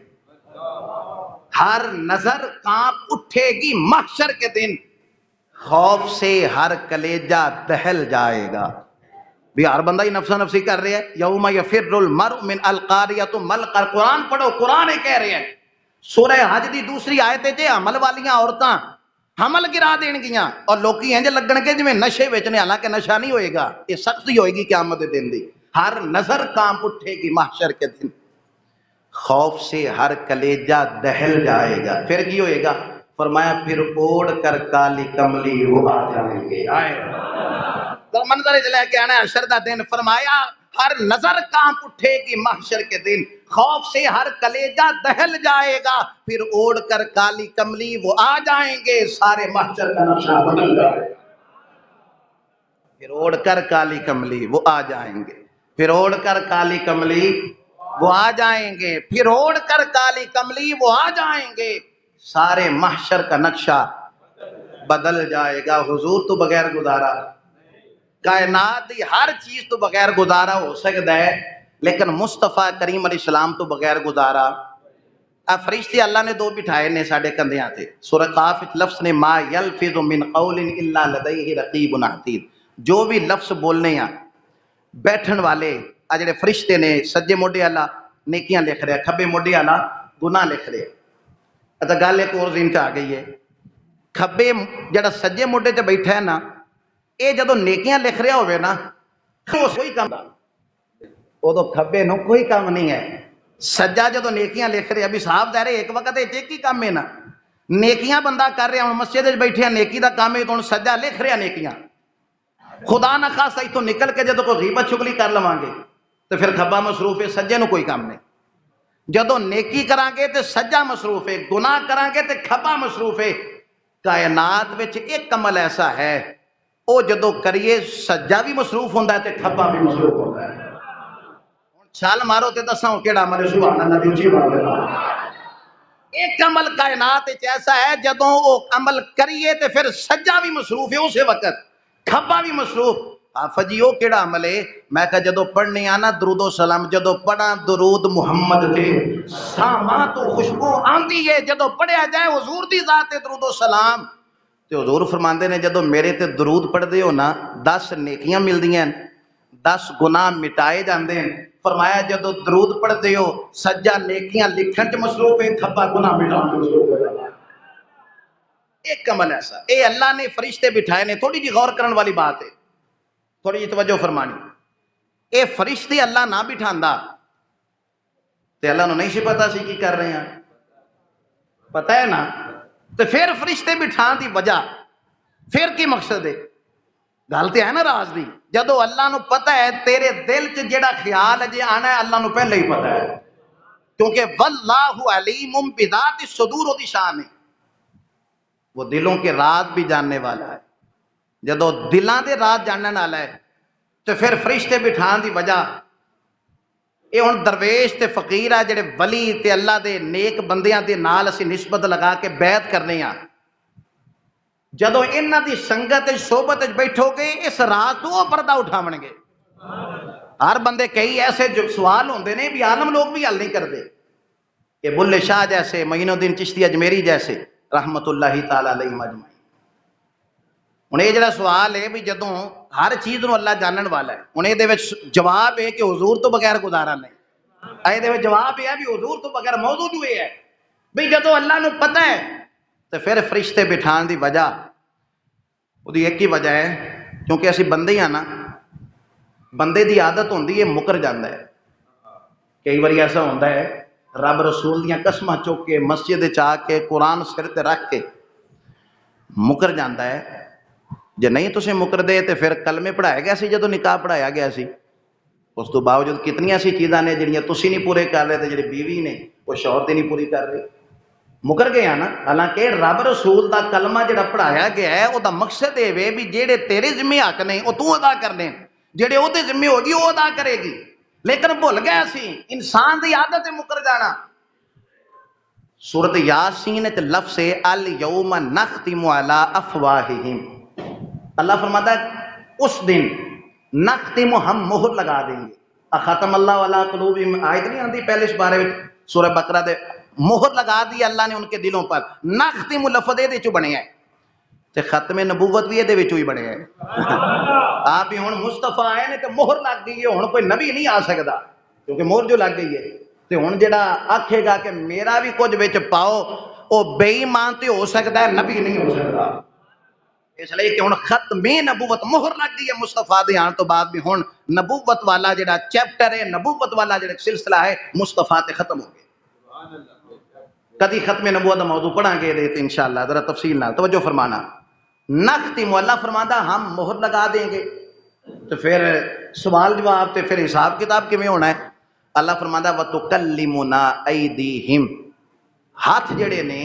ہر نظر کانپ اٹھے گی محشر کے دن خوف سے ہر کلیجہ دہل جائے گا بھی ہر بندہ ہی نفسا نفسی کر رہے ہیں یوم یفر المرء من القاریۃ ملقا قرآن پڑھو قرآن ہی کہہ رہے ہیں سورہ حج دی دوسری آیت جے حمل والیاں عورتاں حمل گرا دین گیاں اور لوکی انج لگن کے جویں نشے وچ نے حالانکہ نشہ نہیں ہوئے گا یہ سختی ہوئے گی قیامت دے دن دی ہر نظر کانپ اٹھے گی محشر کے دن خوف سے ہر کلیجہ دہل جائے گا پھر کی ہوئے گا فرمایا پھر اوڑھ کر کالی کملی وہ آ جائیں گے آئے منظر لے کے آنا حشر دا دن فرمایا ہر نظر کانپ اٹھے گی محشر کے دن خوف سے ہر کلیجہ دہل جائے گا پھر اوڑھ کر کالی کملی وہ آ جائیں گے سارے محشر کا نقشہ بدل جائے گا پھر اوڑھ کر کالی کملی وہ آ جائیں گے پھر اوڑھ کر کالی کملی وہ آ جائیں گے پھر اوڑھ کر کالی کملی وہ آ جائیں گے سارے محشر کا نقشہ بدل جائے گا حضور تو بغیر گزارا کائنات دی ہر چیز تو بغیر گزارا ہو سکتا ہے لیکن مصطفیٰ کریم علیہ السلام تو بغیر گزارا فرشتے اللہ نے دو بٹھائے نے ساڈے کندھیاں تے. سورہ قاف وچ لفظ نے ما یلفظ من قول الا لدیہ رقیب عتید. جو بھی لفظ بولنے ہیں بیٹھن والے آ جڑے فرشتے نے سجے موڈے والا نیکیاں لکھ رہا، کھبے موڈے والا گناہ لکھ رہا. اچھا گل ایک اور ذہن آ گئی ہے، کھبے جڑا سجے موڈے تے بیٹھا ہے نا، یہ جدو نیکیاں لکھ رہا ہوئے نا کوئی کام ادو کھبے نو کوئی کام نہیں ہے. سجا جدو نیکیاں لکھ رہے ابھی صاحب دے رہے ایک وقت ایک ہی کام ہے نا، نیکیاں بندہ کر رہا ہوں مسجد بیٹھے نیکی دا کام ہے تو سجا لکھ رہا نیکیاں. خدا نہ خاصا اتوں نکل کے جدو کوئی غیبت چگلی کر لواں گے تو پھر کھبا مصروف ہے، سجے نو کوئی کام نہیں. جدو نیکی کران گے تو سجا مصروف ہے، گناہ کران گے تو کھبا مصروف ہے. کائنات وچ ایک عمل ایسا ہے او جدو کریے سجا بھی مصروف ہوتا ہے تو کھبا بھی مصروف ہوتا ہے. چھال مارو تے دساں کیڑا عمل سبحان اللہ دی اونچی بات ہے. ایک عمل کائنات ایسا ہے جدوں وہ عمل کریے تے پھر سجا بھی مصروف ہے اسی وقت کھبا بھی مصروف. جی وہ کیڑا عمل ہے؟ میں کہا جدو پڑھنے آنا درود و سلام، جدو پڑھا درود محمد تے ساما تو خوشبو آندی ہے. جدو پڑھیا جائے حضور دی ذات تے درود و سلام تے حضور فرماندے نے جدو میرے تے درود پڑھ دے ہو نا 10 نیکیاں مل دیاں 10 گناہ مٹائے جاندے ہیں. فرمایا جدو درود پڑھ دے ہو سجا نیکیاں لکھن چ مصروف ہے، کھبا گناہ مٹاؤن چ مصروف ہے. ایک عمل ایسا اے اللہ نے فرشتے بٹھائے نے. تھوڑی جی غور کرن والی بات ہے، تھوڑی جی توجہ فرمانی. اے فرشتے اللہ نہ بٹھاندا تے اللہ نو نہیں سی پتا سی کی کر رہے ہیں، پتہ ہے نا. تو پھر فرشتے بٹھان دی وجہ پھر کی مقصد ہے؟ گل تو ہے نا راز دی. جدو اللہ نو پتہ ہے تیرے دل چ جڑا خیال ہے جے آنا ہے اللہ نو پہلے ہی پتہ ہے، کیونکہ واللہ علیم بذات الصدور دی شان ہے، وہ دلوں کے راز بھی جاننے والا ہے. جدو دلاں دے راز جاننے والا ہے تو پھر فرشتے بٹھان دی وجہ یہ ہن درویش تے فقیر ہے جڑے ولی تے اللہ دے نیک بندیاں دے نال اسی نسبت لگا کے بیعت کرنے ہاں. جدو انہاں دی سنگت صحبت بیٹھو گے اس راز تو وہ پردہ اٹھاون گے. ہر بندے کئی ایسے جو سوال ہوندے نے بھی عالم لوگ بھی حل نہیں کرتے کہ بلے شاہ جیسے، معین الدین چشتی اجمیری جیسے رحمت اللہ تعالی علیہ مجمعین. ہن یہ جڑا سوال ہے بھی جدوں ہر چیز نو اللہ جانن والا ہے، ہن یہ جواب ہے کہ حضور تو بغیر گزارا نہیں. یہ جواب یہ ہے بھی حضور تو بغیر موضوع جو یہ ہے بھی جدو اللہ نو پتہ ہے تو پھر فرشتے بٹھان دی وجہ وہ ایک ہی وجہ ہے کیونکہ اسی بندے ہاں نا. بندے دی عادت ہوندی ہے مکر جاندا ہے. کئی باری ایسا ہوتا ہے رب رسول دیاں قسماں چک کے مسجد چا کے قرآن سر تے رکھ کے مکر جاندا ہے. جے نہیں تسے مکر دے تے پھر کلمے پڑھایا گیا سی جدو نکاح پڑھایا گیا سی، اس تو باوجود کتنی ایسی چیزاں نے جڑیاں تسی نہیں پورے کر رہے تے جڑی بیوی نے وہ شوہر دی نہیں پوری کر رہے، مکر گیا نا. حالانکہ رب رسول دا کلمہ جڑا پڑھایا گیا ہے وہ دا مقصد یہ وے بھی جڑے تیرے ذمہ حق نے وہ تو ادا کرنے، جڑے وہ ذمہ ہوگی وہ ادا کرے گی. لیکن بھول گیا سی انسان دی عادت ہے مکر جانا. سورۃ یاسین تے لفظ ہے الیوم نختم علی افواہہم. اللہ فرماتا ہے اس دن نختم ہم مہر لگا دیں گے. ختم اللہ علی قلوبہم آیت نہیں آتی پہلے اس بارے میں سورہ بقرہ دے، مہر لگا دی اللہ نے ان کے دلوں پر. نختم لفظ دے چوں بنے ہے تے ختم نبوت بھی یہ وچوں ہی بنے ہے. آپ ہی ہن مصطفیٰ آئے نے تے مہر لگ گئی ہے، ہن کوئی نبی نہیں آ سکتا کیونکہ مہر جو لگ گئی ہے. تے ہن جڑا آکھے گا کہ میرا بھی کچھ وچ پاؤ او بے ایمان تے ہو سکتا ہے، نبی نہیں ہو سکتا. اس لیے کہ ہن ختم نبوت مہر لگ گئی ہے مصطفیٰ دے آن تو بعد بھی ہن نبوت والا جڑا چیپٹر ہے، نبوت والا جڑا سلسلہ ہے مصطفیٰ تے ختم ہو گیا. کدی ختم نبوت دا موضوع پڑھاں گے تے انشاءاللہ ذرا تفصیل نال توجہ فرمانا. نختم اللہ فرماتا ہم مہر لگا دیں گے. تو پھر سوال جواب تے پھر حساب کتاب کیویں ہونا ہے؟ اللہ فرماتا وتکلمنا ایدیہم. ہاتھ جڑے نے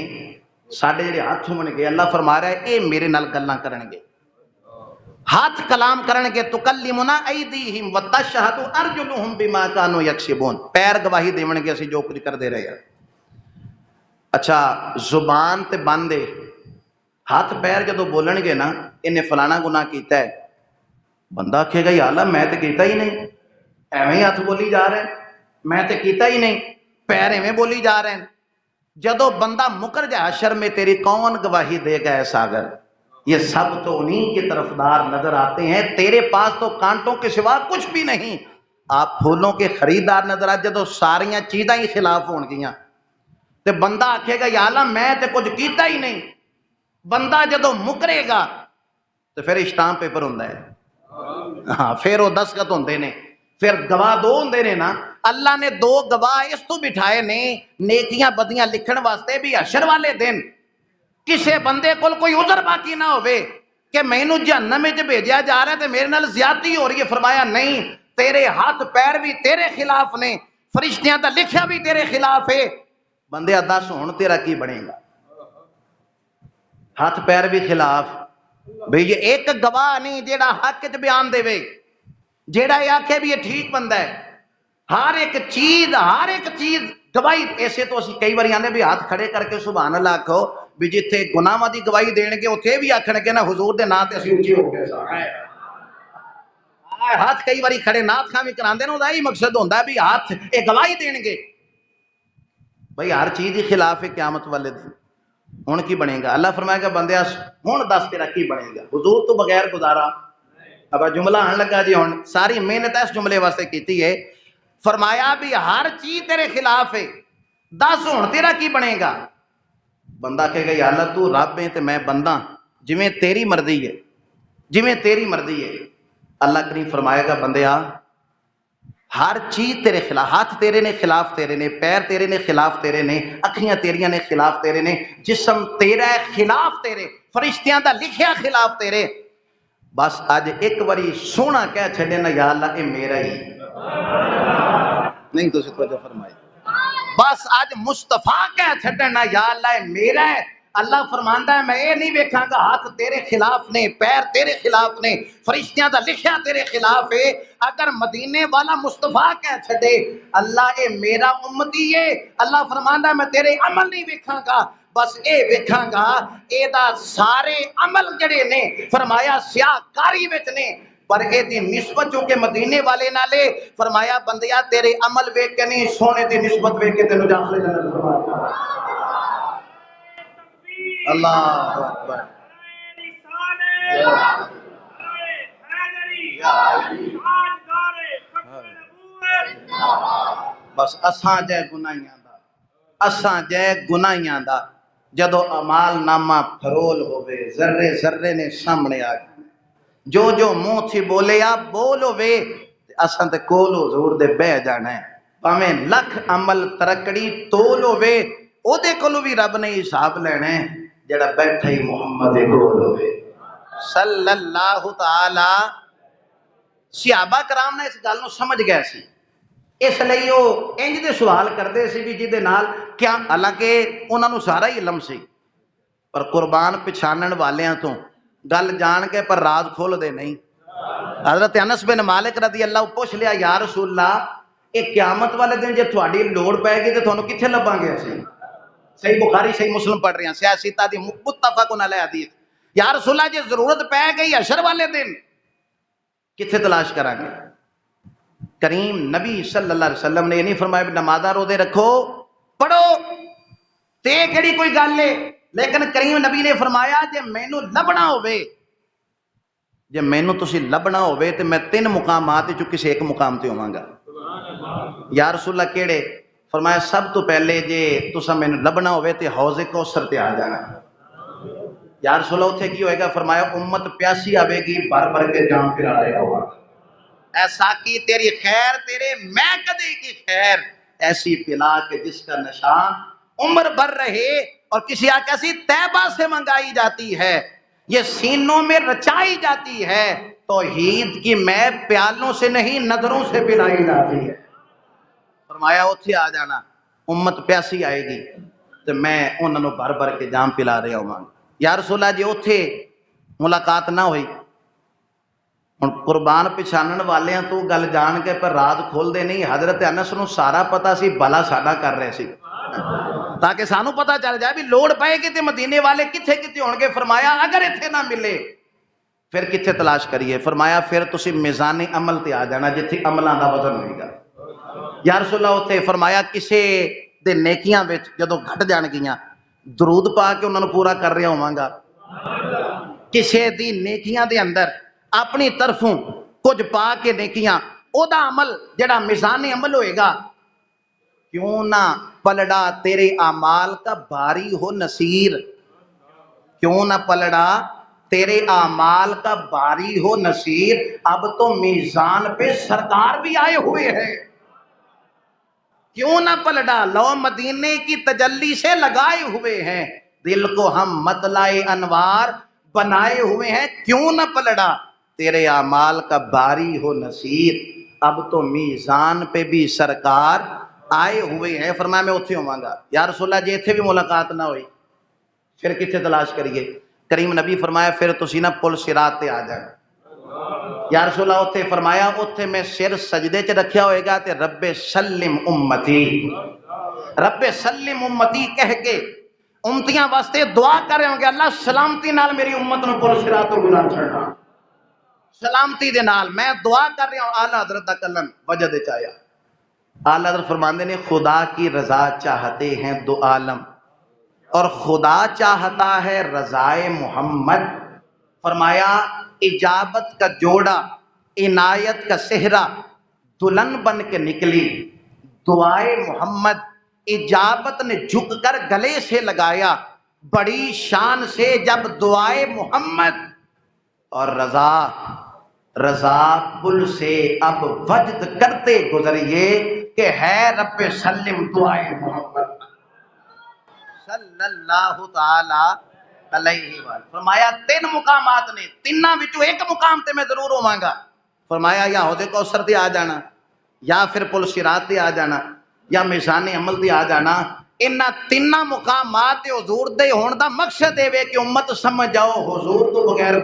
ساڈے جڑے ہاتھ ہون گے اللہ فرما رہا ہے اے میرے نال گلاں کرن گے، ہاتھ کلام کرن گے. تکلمنا ایدیہم وتشہد ارجلہم بما کانوا یکسبون. پیر گواہی دیون گے اسی جو کچھ کردے رہے ہیں. اچھا زبان تے باندے ہاتھ پیر جدو بولن گے نا انہیں فلانا گناہ کیتا ہے، بندہ آکھے گا یا اللہ میں تے کیتا ہی نہیں، ایویں ہاتھ بولی جا رہے ہیں، میں تے کیتا ہی نہیں، پیر ایویں بولی جا رہے ہیں. جدو بندہ مکر جائے حشر میں تیری کون گواہی دے گا اے ساگر؟ یہ سب تو انہیں کی طرفدار نظر آتے ہیں، تیرے پاس تو کانٹوں کے سوا کچھ بھی نہیں۔ آپ پھولوں کے خریدار نظر آ جدو ساریاں چیزاں ہی خلاف ہون گیاں تے بندہ آکھے گا یا اللہ میں تے کچھ کیتا ہی نہیں۔ بندہ جدو مکرے گا تو پھر اسٹامپ پیپر ہوندا ہے، ہاں پھر وہ دستخط ہوندے نے، پھر گواہ دو ہوندے نے نا۔ اللہ نے دو گواہ اس تو بٹھائے نے نیکیاں بدیاں لکھن واسطے بھی حشر والے دن کسے بندے کول کوئی عذر باقی نہ ہوئے کہ مینوں جہنم وچ بھیجیا جا رہا ہے تے میرے نال زیادتی ہو رہی ہے۔ فرمایا نہیں، تیرے ہاتھ پیر بھی تیرے خلاف نے، فرشتیاں دا لکھیا بھی تیرے خلاف ہے۔ بندے دس ہن تیرا کی بنے گا؟ ہاتھ پیر بھی خلاف، بھئی یہ ایک گواہ نہیں جیڑا حق وچ بیان دے وے، جیڑا یہ آکھے بھی یہ ٹھیک بندہ ہے۔ ہر ایک چیز گواہی۔ ایسے تو اسی کئی باری آنے بھی ہاتھ کھڑے کر کے سبحان اللہ آکھو بھی جتھے گناہاں دی گواہی دین گے اوتھے بھی آکھن گے نا حضور دے نام تے اسی اونچی ہو گئے ہاتھ کئی باری کھڑے نعت خواں بھی کراندے نا، وہی مقصد ہوندا ہے بھی ہاتھ اے گواہی دین گے۔ بھئی ہر چیز ہی خلاف ہے قیامت والے دن، ہن کی بنے گا؟ اللہ فرمائے گا بندیا ہن دس تیرا کی بنے گا؟ حضور تو بغیر گزارا۔ اب جملہ آن لگا جی، ہن ساری محنت اس جملے واسطے کیتی ہے۔ فرمایا بھی ہر چیز تیرے خلاف ہے، دس ہن تیرا کی بنے گا؟ بندہ کہے گا یا اللہ تو رب ہے تے میں بندہ، جویں تیری مرضی ہے، جویں تیری مرضی ہے۔ اللہ کریم فرمائے گا بندیا ہر چیز تیرے خلاف، ہاتھ تیرے نے خلاف تیرے نے، پیر تیرے نے خلاف تیرے نے، اکھیاں تیریاں نے خلاف تیرے نے، جسم تیرا ہے خلاف تیرے، فرشتیاں دا لکھیا خلاف تیرے۔ بس اج ایک باری سونا کہہ چھڑے نا یا اللہ اے میرا ہی نہیں، تو توجہ فرمائی، بس اج مصطفیٰ کہہ چھڑنا یا اللہ اے میرا ہے۔ اللہ فرماندا ہے میں یہ نہیں ویکھاں گا ہاتھ تیرے خلاف نے، پیر تیرے خلاف نے، فرشتیاں دا لکھیا تیرے خلاف ہے۔ اگر مدینے والا مصطفیٰ کہہ چھڑے اللہ اے میرا امتی ہے، اللہ فرماندا ہے میں تیرے عمل نہیں ویکھاں گا، بس اے ویکھاں گا اے دا سارے عمل جڑے نے فرمایا سیاہ کاری وچ نے، پر اے دی نسبت جو کہ مدینے والے نالے فرمایا بندیا تیرے عمل ویکھ کے نہیں، سونے دی نسبت ویکھ کے تینوں داخل جنت فرمایا۔ اللہ اکبر، بس اساں جے گناہیاں دا، اساں جے گناہیاں دا جدو اعمال نامہ پھرول ہوئے ذرے ذرے نے سامنے آ گئے، جو جو منہ تھی بولے یا بولو وے اساں تے کول حضور دے بہ جانا ہے، پاویں لکھ عمل ترکڑی تولو وے او دے کولو بھی رب نے حساب لینا ہے جڑا بیٹھا ہی محمد کول ہوئے صلی اللہ تعالی۔ صحابہ کرام نے اس گل نو سمجھ گئے سی، اس لیے وہ انج دے سوال کرتے سی بھی جہدے نال کیا، حالانکہ انہاں نو سارا ہی علم سی پر قربان پچھانن والیاں تو گل جان کے پر راز کھول دے نہیں۔ حضرت انس بن مالک رضی اللہ پوچھ لیا یا رسول اللہ ایک قیامت والے دن جے تھوڑی لوڑ پائے گی تو تھانوں کتھے لباں گے؟ اسی صحیح بخاری صحیح مسلم پڑھ رہے ہیں، سیاستہ دی متفقن علیہ حدیث، یا رسول اللہ جے ضرورت پہ گئی حشر والے دن کتھے تلاش کریں گے؟ کریم نبی صلی اللہ علیہ وسلم نے یہ نہیں فرمایا بھی نمازاں روزے رکھو پڑھو تے کیڑی کوئی گل ہے، لیکن کریم نبی نے فرمایا جے مینوں لبنا ہوئے، جے مینوں تسی لبنا ہوئے تے میں 3 مقامات چوں کسی ایک مقام تے ہوواں گا۔ یا رسول اللہ کیڑے؟ فرمایا سب تو پہلے جے تساں مینوں لبنا ہوئے تے حوض کوثر تے آ جانا۔ یا رسول اللہ اتھے کی ہوئے گا؟ فرمایا امت پیاسی آوے گی بھر بھر کے جام پلا رہے گا، اے ساقی تیری خیر تیرے میں کدے کی خیر ایسی پلا کہ جس کا نشان عمر بھر رہے، اور کسی آقا سی طیبہ سے منگائی جاتی ہے، یہ سینوں میں رچائی جاتی ہے، توحید کی میں پیالوں سے نہیں نظروں سے پلائی جاتی ہے۔ فرمایا اتھے آ جانا، امت پیاسی آئے گی تو میں انہوں نے بھر بھر کے جام پلا رہا ہوں۔ یا رسول اللہ جی اتھے ملاقات نہ ہوئی، قربان پچھانن والیاں تو گل جان کے پر راز کھول دے نہیں۔ حضرت انس نو سارا پتا سی بلا ساڈا کر رہے سی تاکہ سانو پتا چل جائے بھی لوڑ پائے گی تے مدینے والے کتھے کتھے ہون گے۔ فرمایا اگر اتھے نہ ملے پھر کتھے تلاش کریے؟ فرمایا پھر تسی میزان عمل تے آ جانا جتھے عملاں دا وزن ہوئے گا۔ یا رسول اللہ اتھے فرمایا کسے دے نیکیاں وچ جدوں گھٹ جان گیاں درود پا کے انہاں نوں پورا کر رہا ہوواں گا. کسے دی نیکیاں دے اندر اپنی طرفوں کچھ پا کے نیکیاں او دا عمل جڑا میزان عمل ہوئے گا کیوں نہ پلڑا تیرے اعمال کا بھاری ہو نصیر. کیوں نہ پلڑا تیرے اعمال کا بھاری ہو نصیر. اب تو میزان پہ سرکار بھی آئے ہوئے ہیں. کیوں نہ پلڑا لو مدینے کی تجلی سے لگائے ہوئے ہیں. دل کو ہم مطلع انوار بنائے ہوئے ہیں. کیوں نہ پلڑا تیرے اعمال کا بھاری ہو نصیر. اب تو میزان پہ بھی سرکار آئے ہوئے ہیں. فرمایا میں اتھے ہوں گا. یا رسول اللہ جی اتھے بھی ملاقات نہ ہوئی پھر کتنے تلاش کریے. کریم نبی فرمایا پھر تسی نہ پل صراط تے آ جانا. یا رسول اللہ اتھے فرمایا اتھے میں سر سجدے چ رکھیا ہوئے گا تے رب سلم امتی رب سلم امتی کہہ کے امتیاں واسطے دعا کر رہے ہوں گے اللہ سلامتی نال میری امت نو پل صراط تو گزار چھڑنا. سلامتی دے نال میں دعا کر رہا ہوں. اعلیٰ حضرت دا کلن وجہ دے چاہیا. اعلیٰ حضرت فرماندے نے خدا کی رضا چاہتے ہیں دو عالم اور خدا چاہتا ہے رضائے محمد. فرمایا اجابت کا جوڑا عنایت کا صحرا دلہن بن کے نکلی دعائے محمد. اجابت نے جھک کر گلے سے لگایا بڑی شان سے جب دعائے محمد. اور رضا پل سے اب وجد کرتے گزریے کہ ہے رب سلم دعائے محمد صلی اللہ تعالی علیہ وآلہ. فرمایا تین مقامات نے تیناں وچوں ایک مقام تے میں ضرور ہوواں گا. فرمایا یا حوض کوثر تے آ جانا یا پھر پل صراط تے آ جانا یا میزان عمل تے آ جانا. انہاں تیناں مقامات تے حضور دے ہون دا مقصد اے وے کہ امت سمجھ جاؤ حضور تو بغیر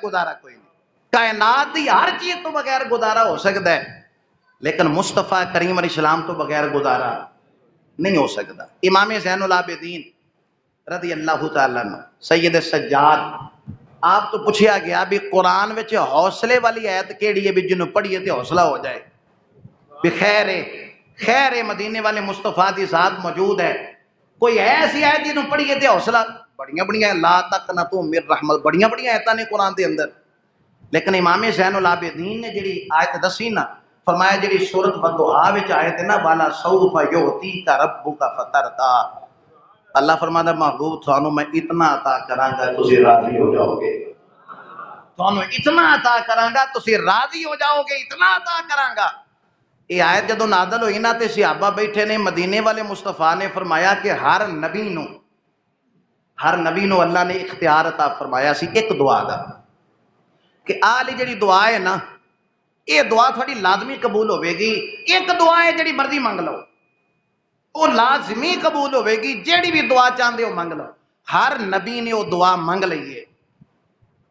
گزارا کوئی نہیں. کائنات دی ہر چیز تو بغیر گزارا ہو سکتا ہے لیکن مصطفیٰ کریم علیہ السلام تو بغیر گزارا نہیں ہو سکتا. امام زین العابدین رضی اللہ تعالیٰ عنہ سید سجاد آپ تو پوچھیا گیا بھی قرآن وچ حوصلے والی آیت کیڑی ہے بھی جنوں پڑھیے تے حوصلہ ہو جائے بھی خیر مدینے والے مصطفیٰ دی ذات موجود ہے. کوئی ایسی آیت جنوں پڑھیے تے حوصلہ بڑیاں لا تقنطوا من رحمت بڑیاں آیتاں نے قرآن دے اندر. لیکن امام زین العابدین نے جڑی آیت دسی نا فرمایا جڑی سورۃ والضحیٰ وچ آیت ہے نا والا سوف یعطیک ربک فترضی. اللہ فرماتا محبوب تھانوں میں اتنا عطا کراں گا تسی راضی ہو جاؤ گے. تھانوں اتنا عطا کراں گا تسی راضی ہو جاؤ گے. اتنا عطا کراں گا. یہ آیت جدوں نازل ہوئی نا تے صحابہ بیٹھے نے مدینے والے مصطفیٰ نے فرمایا کہ ہر نبی نو اللہ نے اختیار عطا فرمایا سی ایک دعا دا کہ آلی جڑی دعا ہے نا یہ دعا تھوڑی لازمی قبول ہوئے گی. ایک دعا ہے جڑی مرضی منگ لو وہ لازمی قبول ہوئے گی. جیڑی بھی دعا چاہتے ہو منگ لو. ہر نبی نے وہ دعا منگ لئیے.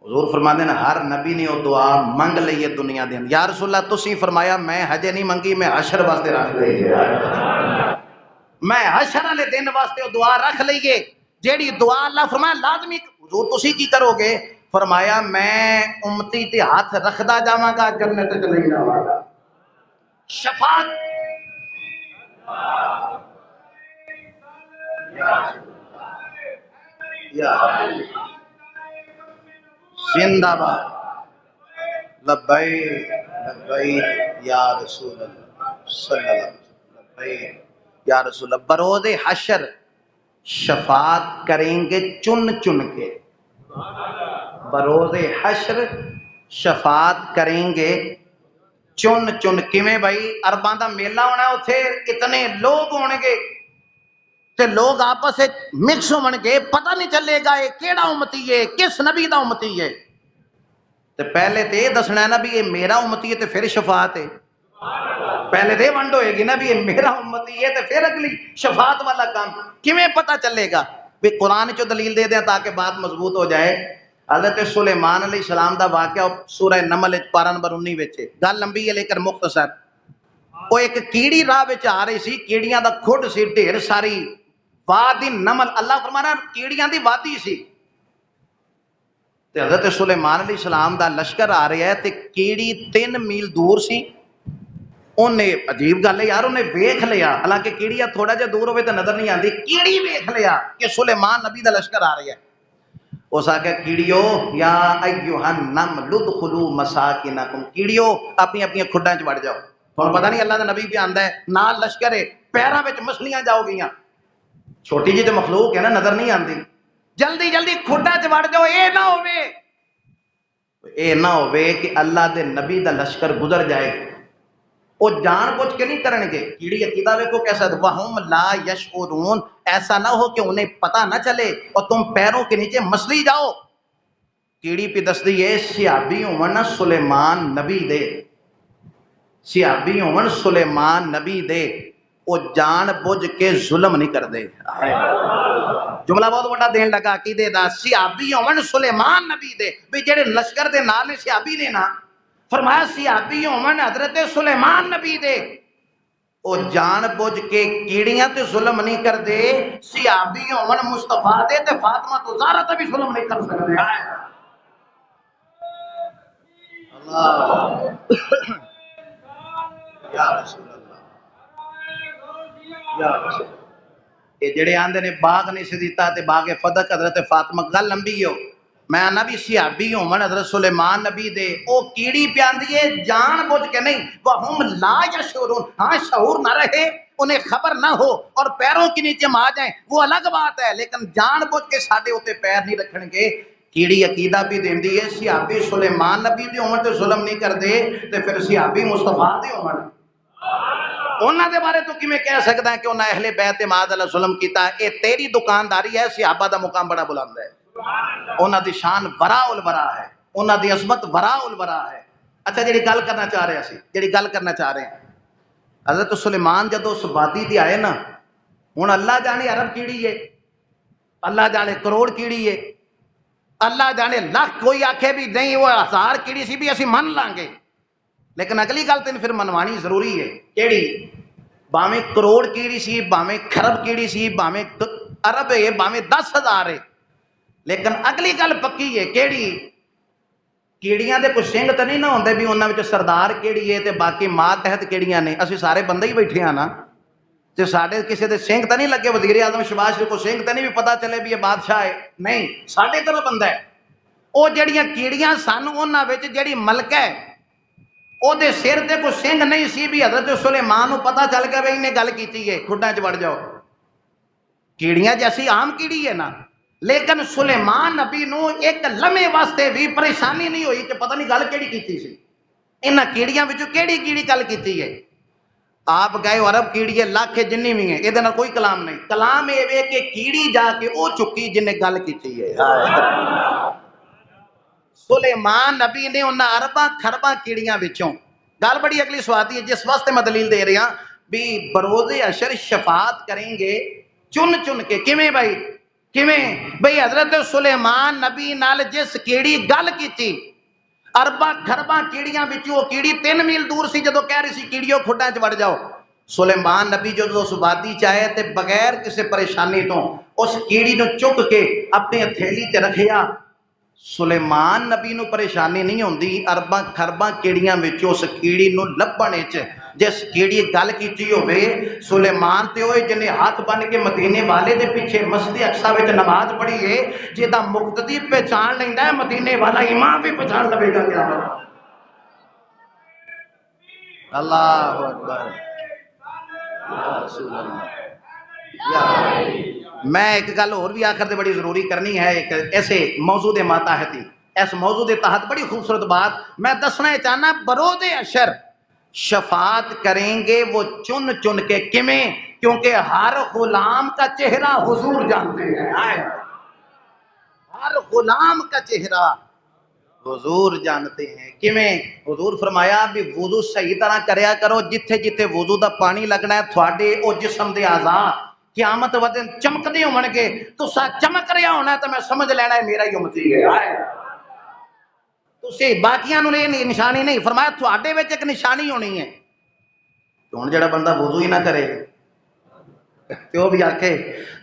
حضور فرماتے ہیں ہر نبی نے وہ دعا منگ لئیے دنیا دے اندر. یا رسول اللہ تسی فرمایا میں ہجے نہیں منگی میں حشر واسطے رکھ لئیے میں حشر والے دن واسطے وہ دعا رکھ لئیے جیڑی دعا اللہ فرمایا لازمی. حضور تسی کی کرو گے؟ فرمایا میں امتی تے ہاتھ رکھدا جاواں گا جنت چ لے جاواں گا. شفاعت یا زندہ باد لبیک لبیک یا رسول اللہ صلی اللہ علیہ وسلم لبیک یا رسول اللہ. بروز حشر شفاعت کریں گے چن کے. بروز حشر شفاعت کریں گے چن کیویں بھائی ارباں دا میلہ ہونا اتھے اتنے لوگ ہون گے تے لوگ آپس مکس ہون گے پتہ نہیں چلے گا یہ کیڑا امتی ہے کس نبی دا امتی ہے. تے پہلے تے دسنا ہے نا بھی یہ میرا امتی ہے تے پھر شفاعت ہے. پہلے تے ونڈ ہوئے گی نا بھی یہ میرا امتی ہے تے پھر اگلی شفاعت والا کام. کیویں پتہ چلے گا؟ بھی قرآن چو دلیل دے دیں تاکہ بات مضبوط ہو جائے. حضرت سلیمان علیہ السلام دا واقعہ سورہ نمل پارہ نمبر 19 وچ گل لمبی ہے لیکن مختصر. وہ ایک کیڑی راہ وچ آ رہی سی کیڑیاں دا کھڈ سی ڈھیر ساری وادی نمل. اللہ فرمانا کیڑیاں دی وادی سی تے حضرت سلیمان علیہ السلام دا لشکر آ رہا ہے تے کیڑی 3 میل دور سی انہیں عجیب گل ہے یار، انہیں ویکھ لیا، حالانکہ کیڑیا تھوڑا جہا دور ہوئے تو نظر نہیں آتی، کیڑی ویکھ لیا کہ سلیمان نبی دا لشکر آ رہی ہے. اس آکھیا کیڑیو یا ایھا النمل ادخلوا مساکنکم، کیڑیو اپنی اپنی کھڈاں چ وڑ جاؤ. تمہیں پتہ نہیں اللہ دا نبی پہ آندا ہے، نال لشکر ہے، پیراں وچ مچھلیاں جاؤ گیاں، چھوٹی جی تو مخلوق ہے نا، نظر نہیں آندی، جلدی جلدی کھڈاں چ وڑ جاؤ. اے نہ ہوے کہ اللہ دے نبی دا لشکر گزر جائے، وہ جان بوجھ کے نہیں کرن گے. کیڑی عقیدہ ویکھو کیسا، وہم لا یشعرون، ایسا نہ ہو کہ انہیں پتہ نہ چلے اور تم پیروں کے نیچے مسلی جاؤ. کیڑی پہ دسدی ہے صحابی ہون سلیمان نبی دے، صحابی ہون سلیمان نبی دے، وہ جان بوجھ کے ظلم نہیں کردے. جملہ بہت بڑا دین لگا عقیدے دا، صحابی ہون سلیمان نبی دے، بھی جڑے لشکر دے نال نے صحابی نے نا، فرمایا صحابی ہون حضرت سلیمان نبی دے، او جان بوجھ کے کیڑیاں تے ظلم نہیں کردے. صحابی ہون مصطفیٰ دے تے فاطمہ تو زہرا تے بھی ظلم نہیں کر سکدے. اللہ یا رسول اللہ یا رسول اللہ. یہ جڑے آندے نے باغ نہیں سی دیتا تے باغ فدق حضرت فاطمہ، گل لمبی ہو، میں آنا بھی صحابی ہون حضرت سلیمان نبی دے، او کیڑی پیاندی ہے جان بوجھ کے نہیں، وہم لا یشعرون، ہاں شعور نہ رہے، انہیں خبر نہ ہو اور پیروں کے نیچے آ جائیں وہ الگ بات ہے، لیکن جان بوجھ کے ساڈے اوتے پیر نہیں رکھن گے. کیڑی عقیدہ بھی دیندی ہے صحابی سلیمان نبی دے ہون تے ظلم نہیں کردے تے پھر صحابی مصطفیٰ دے ہون انہاں دے بارے تو کیویں کہہ سکدا ہے کہ انہاں اہل بیت معاذ اللہ ظلم کیتا ہے. اے تیری دکانداری ہے، صحابہ دا مقام بڑا بلند ہے، انہاں دی شان وراء الورا ہے، انہاں دی عظمت وراء الورا ہے. اچھا جڑی گل کرنا چاہ رہے ہیں، جڑی گل کرنا چاہ رہے ہیں، حضرت سلیمان جدو اس وادی تے آئے نا، ہن اللہ جانے عرب کیڑی ہے، اللہ جانے کروڑ کیڑی ہے، اللہ جانے لاکھ، کوئی آکھے بھی نہیں وہ 1000 کیڑی سی بھی اسی من لیں گے، لیکن اگلی گل تین پھر منوانی ضروری ہے. کیڑی باویں کروڑ کیڑی سی، باویں خرب کیڑی سی، باویں ارب ہے، باویں 10,000 ہے، لیکن اگلی گل پکی ہے. کیڑی کیڑیاں دے کوئی سنگ تو نہیں نہ ہوندے بھی انہاں وچ سردار کیڑی ہے تے باقی ماتحت کیڑیاں نے، اسی سارے بندے ہی بیٹھے ہیں نا، تے ساڈے کسی دے سنگ تو نہیں لگے، وزیر اعظم شباز شریف کو سنگ تو نہیں بھی پتہ چلے بھی یہ بادشاہ ہے، نہیں، ساڈے طرح بندہ ہے. او جڑیاں کیڑیاں سن انہاں وچ جڑی ملکہ ہے او دے سر تے کوئی سنگ نہیں سی بھی حضرت سلیمان نو پتہ چل گیا بھئی انہیں گل کیتی ہے، کھڈاں چ وڑ جاؤ. کیڑیاں جیسی عام کیڑی ہے نا، لیکن سلیمان نبی نو ایک لمحے واسطے بھی پریشانی نہیں ہوئی کہ پتہ نہیں گل کیڑی کیتی سی، انہاں کیڑیاں وچوں کیڑی کیڑی گل کیتی ہے. آپ گئے عرب کیڑی ہے لاکھ جنی بھی ہیں، یہ کوئی کلام نہیں، کلام یہ کہ کیڑی جا کے او چکی جنہیں گل کیتی ہے. سلیمان نبی نے انہاں ارباں خرباں کیڑیاں وچوں، گل بڑی اگلی سوادی ہے جس واسطے میں دلیل دے رہا بھی بروز حشر شفاعت کریں گے چن چن کے. کیویں بھائی کیویں بھئی حضرت سلیمان نبی نال جس کیڑی گل کیتی، ارباں خرباں کیڑیاں وچوں کیڑی 3 میل دور سی، جدو کہہ رہی سی کیڑیوں کھڈاں چ وڑ جاؤ، سلیمان نبی جو اس وادی چاہے تے بغیر کسی پریشانی تو اس کیڑی نو چک کے اپنی ہتھیلی تے رکھیا. سلیمان نبی نو پریشانی نہیں ہوندی ارباں خرباں کیڑیاں وچ اس کیڑی نو لبھن وچ. جس کیڑی گل کیتی ہوے سلیمان تے ہوئے جنے ہاتھ بن کے مدینے والے دے پیچھے مسجد اقصی وچ نماز پڑھی ہے، جدا مقتدی پہچان لیندا ہے مدینے والا امام بھی پہچان لے گا. کیا اللہ اکبر یا رسول اللہ. میں ایک گل اور بھی آخر دے بڑی ضروری کرنی ہے، ایک ایسے موضوع دے ماتحتی، اس موضوع دے تحت بڑی خوبصورت بات میں دسنا چاہنا. برود اشر شفاعت کریں گے وہ چن چن کے. کیویں؟ کیونکہ ہر غلام کا چہرہ حضور جانتے ہیں، ہر غلام کا چہرہ حضور جانتے ہیں. کیویں؟ حضور فرمایا بھی وضو صحیح طرح کریا کرو، جتھے جتھے وضو دا پانی لگنا ہے تھوڑے او جسم دے اعضاء قیامت ودن چمکدے ہون گے، تسا چمک رہا ہونا تو میں سمجھ لینا ہے میرا ہی امتی ہے. تسی باقیاں نو یہ نشانی نہیں، فرمایا تھوڑے وچ ایک نشانی ہونی ہے. ہن جڑا بندہ وضو ہی نہ کرے تے وہ بھی آکھے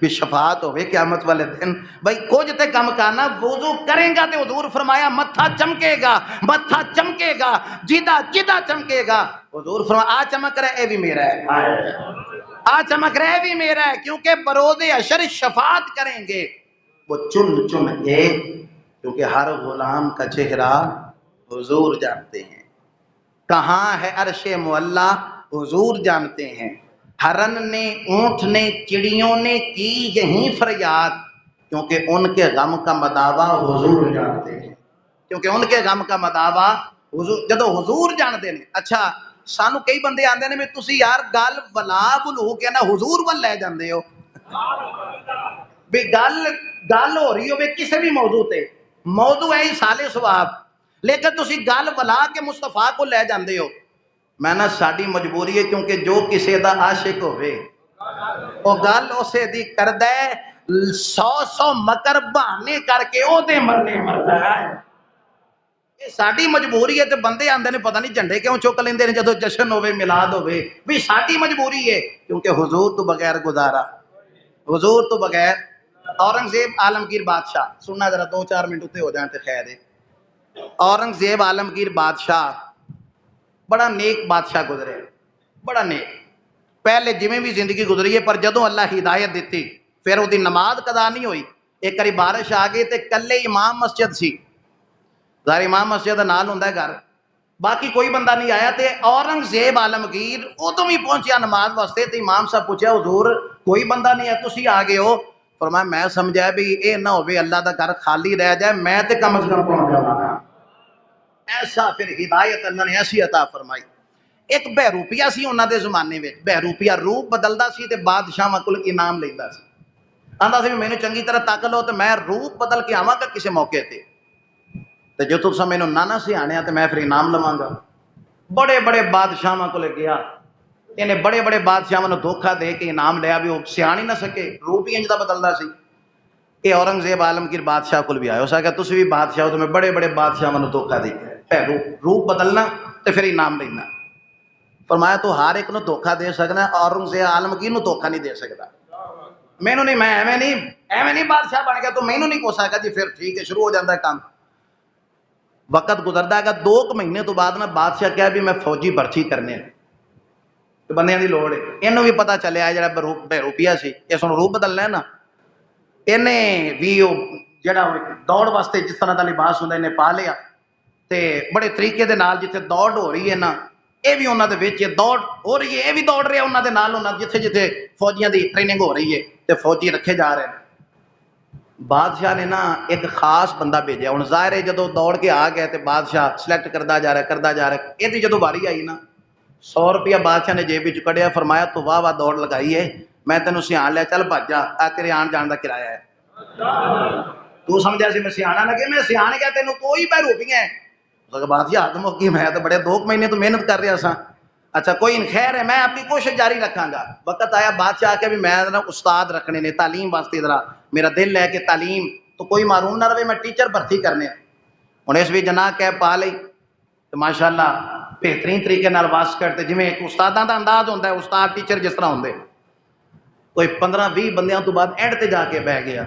بھی شفاعت ہوے قیامت والے دن. بھائی کچھ تے کم کرنا، وضو کریں گا تے حضور فرمایا متھا چمکے گا، متھا چمکے گا، جیدہ جیدہ چمکے گا. حضور فرمایا آ چمک رہا ہے اے بھی میرا ہے، آ چمک رہا ہے بھی میرا ہے. کیونکہ بروز حشر شفاعت کریں گے وہ چن چن کے، کیونکہ ہر غلام کا چہرہ حضور جانتے ہیں. کہاں ہے عرش معلا حضور جانتے ہیں. ہرن نے، اونٹ نے، چڑیوں نے کی یہی فریاد، کیونکہ ان کے غم کا مداوا حضور جانتے ہیں. کیونکہ ان کے غم کا مداوا حضور، جدو حضور جانتے ہیں. اچھا سانو کئی بندے آندے نے بھی تسی یار گل ولا بلو کے نا حضور ول لے جاندے ہو. بھی گل ہو رہی ہو کسی بھی موضوع تے، موضوع ہے سال ثواب، لیکن تسی گل ولا کے مصطفیٰ کو لے جاندے ہو. میں نا ساڈی مجبوری ہے، کیونکہ جو کسی دا عاشق ہوئے وہ گل اسے دی کردہ ہے، 100 مکر بہانے کر کے او دے مرنے مرتا ہے. یہ ساڈی مجبوری ہے. تے بندے آندے نے پتہ نہیں جھنڈے کیوں چک لیندے نے جدو جشن ہوئے میلاد ہوئے. بھی ساڈی مجبوری ہے، کیونکہ حضور تو بغیر گزارا، حضور تو بغیر. اورنگزیب عالمگیر بادشاہ، سننا ذرا 2-4 منٹ اتنے ہو جائیں تے خیر ہے. اورنگزیب عالمگیر بادشاہ بڑا نیک بادشاہ گزرے، بڑا نیک. پہلے جویں بھی زندگی گزری ہے، پر جدوں اللہ ہدایت دیتی پھر وہ نماز قضا نہیں ہوئی. ایک کری بارش آ گئی تے کلے امام مسجد سی، ظاہر امام مسجد نال ہوندا ہے گھر، باقی کوئی بندہ نہیں آیا. تے اورنگزیب عالمگیر ادوں بھی پہنچیا نماز واسطے. تے امام صاحب پوچھا حضور کوئی بندہ نہیں ہے تسی آ گئے ہو؟ فرمایا میں سمجھا بھی اے نہ ہوے اللہ دا گھر خالی رہ جائے، میں تے کم از کم پہنچ جاواں. ایسا پھر ہدایت اللہ نے ایسی عطا فرمائی. ایک بہروپیہ سی انہاں دے زمانے وچ، بہروپیہ روپ بدلدا سی تے بادشاہاں کول انعام لیندا سی. آندا سی مینوں چنگی طرح تک لو تے میں روپ بدل کے آواں گا کسی موقع تے جو تساں مینوں نہ سیاںیا تے میں پھر انعام لواں گا. بڑے بڑے بادشاہاں کول گیا، انہیں بڑے بڑے بادشاہاں نوں دھوکھا دے کے انعام لیا بھی وہ سیاں ہی نہ سکے، روپ ہی انج دا بدلدا سی. یہ اورنگزیب عالمگیر بادشاہ کول بھی آیا، اس آخیا تسی بھی بادشاہ ہو، تو میں بڑے بڑے بادشاہاں نوں دھوکھا دے کے روپ بدلنا تے پھر انعام لینا. فرمایا تو ہر ایک نو دھوکھا دے سکنا، اورنگزیب عالمگیر نو دھوکھا نہیں دے سکتا. مینوں نہیں، میں ایویں نہیں بادشاہ بن گیا تو مینوں نہیں کہہ سکتا. جی پھر ٹھیک ہے، شروع ہو جاتا ہے کام. وقت گزرتا ہے گا، 2 مہینے تو بعد نا بادشاہ کہا بھی میں فوجی بھرتی کرنے تو بندیاں دی لوڑ ہے. اینوں بھی پتہ چلیا جڑا بہروپیہ سی اس نوں روپ بدلنا ہے نا، انہیں بھی وہ جڑا دوڑ واسطے جس طرح دا لباس ہوندا انہیں پا لیا تے بڑے طریقے دے نال جتھے دوڑ ہو رہی ہے نا اے بھی انہاں دے وچ دوڑ ہو رہی ہے، اے بھی دوڑ رہے انہاں دے نال، انہاں جتھے جتھے فوجیاں دی ٹریننگ ہو رہی ہے تے فوجی رکھے جا رہے ہیں. بادشاہ نے نا ایک خاص بندہ بھیجا. ہن ظاہر ہے جدوں دوڑ کے آ گئے تے بادشاہ سلیکٹ کردا جا رہا ہے. یہ جدوں باری آئی نا 100 روپیہ بادشاہ نے جیب وچ کڈیا. فرمایا تو واہ واہ دوڑ لگائی ہے، میں تینوں سیان لیا، چل بھج جا، آ تیرے آن جان دا کرایہ ہے. تو سمجھا سی میں سیاح لگے، میں سیاح گیا تینوں تو ہی بہروپیہ ہے. بادشاہ ہاتھ موکی، میں تو بڑے 2 مہینے تو محنت کر رہا سا. اچھا کوئی خیر ہے، میں اپنی کوشش جاری رکھاں گا. وقت آیا بادشاہ کے بھی میں استاد رکھنے نے تعلیم واسطے، ذرا میرا دل ہے کہ تعلیم تو کوئی معروم نہ رہے، میں ٹیچر بھرتی کرنے. ہوں اس بھی جناح کیب پا لئی تو ماشاء اللہ بہترین طریقے نال واس کرتے، جی ایک استاداں دا انداز ہوتا ہے، استاد ٹیچر جس طرح ہوندے. کوئی 15-20 بندیاں تو بعد اینڈ تے جا کے بہ گیا،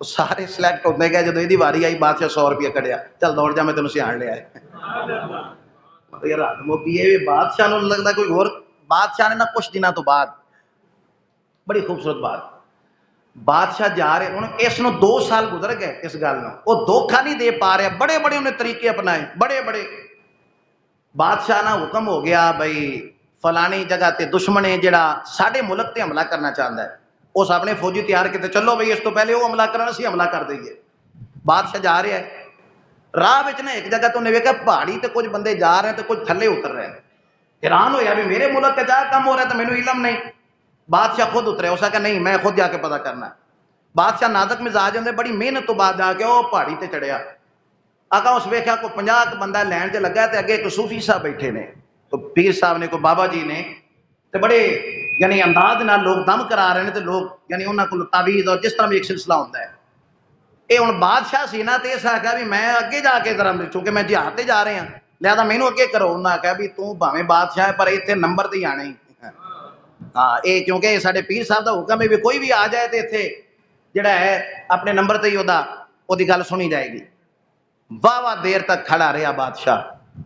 سارے سلیکٹ ہوتے گئے. جدو یہ واری آئی بادشاہ 100 روپیہ کٹیا، چل دوڑ جا میں تینوں سیاح لیا ہے. بادشاہ نو لگتا کوئی اور بادشاہ نے نہ کچھ دنوں تو بعد بڑی خوبصورت بات، بادشاہ جا رہے ہوں اس نو 2 سال گزر گئے اس گل نو، وہ دھوکھا نہیں دے پا رہا، بڑے بڑے انہیں طریقے اپنائے، بڑے بڑے. بادشاہ نا حکم ہو گیا بھائی فلانی جگہ تے دشمن ہے جڑا ساڈے ملک تے حملہ کرنا چاہتا ہے، اس اپنے فوجی تیار کیتے، چلو بھائی اس تو پہلے وہ حملہ کرنا سی حملہ کر دئیے. بادشاہ جا رہا ہے، راہ نا ایک جگہ تو انہیں ویکھا پہاڑی تے کچھ بندے جا رہے ہیں تے کچھ تھلے اتر رہے ہیں. حیران ہویا بھی میرے ملک کا جا کم ہو رہا ہے تو مینوں علم نہیں. بادشاہ خود اترے، اس کہ نہیں میں خود جا کے پتہ کرنا. بادشاہ نازک مزاج ہوندے، بڑی محنت تو بعد جا کے وہ پہاڑی تے چڑھیا. آقا اس ویکھیا کو 50 بندہ لین تے لگا تے اگے ایک صوفی صاحب بیٹھے نے، تو پیر صاحب نے، کوئی بابا جی نے، تے بڑے یعنی انداز نال لوگ دم کرا رہے ہیں تے لوگ یعنی انہاں کول تعویذ اور جس طرح بھی ایک سلسلہ ہوندا ہے. اے ہن بادشاہ سی نا تے اس آکھیا بھی میں اگے جا کے ذرا، چونکہ میں جہاد تے جا رہے ہیں لہذا مینوں اگے کرو. انہاں آکھیا بھی تو بھاویں بادشاہ ہے پر ایتھے نمبر تے ہی آنے ہی. ہاں یہ کیونکہ سارے پیر صاحب کا حکم ہے بھی کوئی بھی آ جائے تو اتنے جڑا ہے اپنے نمبر تے ہی وہ گل سنی جائے گی. واہ واہ دیر تک کھڑا رہا بادشاہ.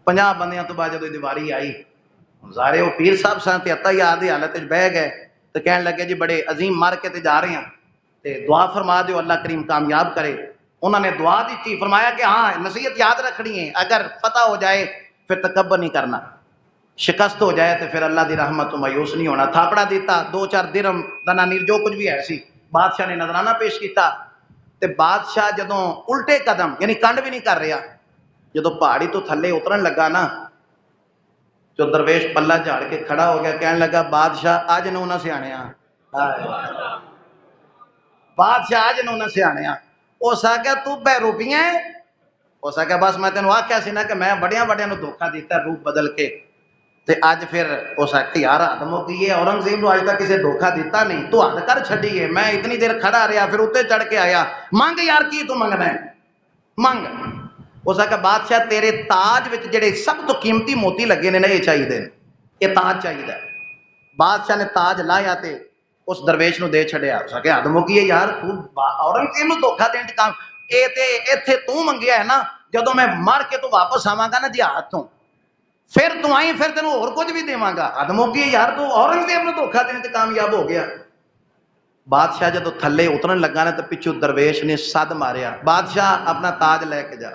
50 بندیاں تو بعد جب دیواری آئی سارے وہ پیر صاحب سن تے عطا یاد دی حالت بہ گئے تو کہنے لگے جی بڑے عظیم مار کے تے جا رہے ہیں تے دعا فرما دیو اللہ کریم کامیاب کرے. انہوں نے دعا دیتی, فرمایا کہ ہاں نصیحت یاد رکھنی ہے, اگر فتح ہو جائے پھر تکبر نہیں کرنا, شکست ہو جائے تو پھر اللہ دی رحمت تو مایوس نہیں ہونا. تھاپڑا دیتا 2-4 درہم دنانیر جو کچھ بھی ہے سی, بادشاہ نے نذرانہ پیش کیتا تے بادشاہ جدوں الٹے قدم یعنی کنڈ بھی نہیں کر رہا, جدوں پہاڑی تو تھلے اترن لگا نا جو درویش پلہ جھاڑ کے کھڑا ہو گیا, کہنے لگا بادشاہ اج نو نہ سیاںیا, بادشاہ اج نو نہ سیاںیا. اس آخیا تو بے روپیاں ہے, اس آخیا بس میں تینوں آخیا سی نا کہ میں بڑیاں بڑیاں نو دھوکھا دیتا روپ بدل کے تے اج پھر اس آخیا یار حد مکی ہے, اورنگزیب نو اج تک کسے دھوکھا دیتا نہیں, تو حد کر چھڈی ہے, میں اتنی دیر کھڑا رہا پھر اتنے چڑھ کے آیا, منگ یار کی تو منگنا ہے منگ. اس آخیا بادشاہ تیرے تاج وچ جڑے سب تو قیمتی موتی لگے نے یہ چاہیے, یہ تاج چاہیے. بادشاہ نے تاج لایا تے اس درویش نو دے چھڑیا. اس آخیا حد مکی ہے یار, تو اورنگزیب نو دھوکھا دین کام اے تے ایتھے تو منگیا ہے نا, جدوں میں مر کے تو واپس آواں گا نا جہاد تو پھر تو آئی پھر تینوں اور کچھ بھی دیواں گا. حد مکی ہے یار, تو اورنگزیب نو دھوکھا دین تے کامیاب ہو گیا. بادشاہ جدو تھلے اترن لگا نا تو پچھو درویش نے سد ماریا, بادشاہ اپنا تاج لے کے جا.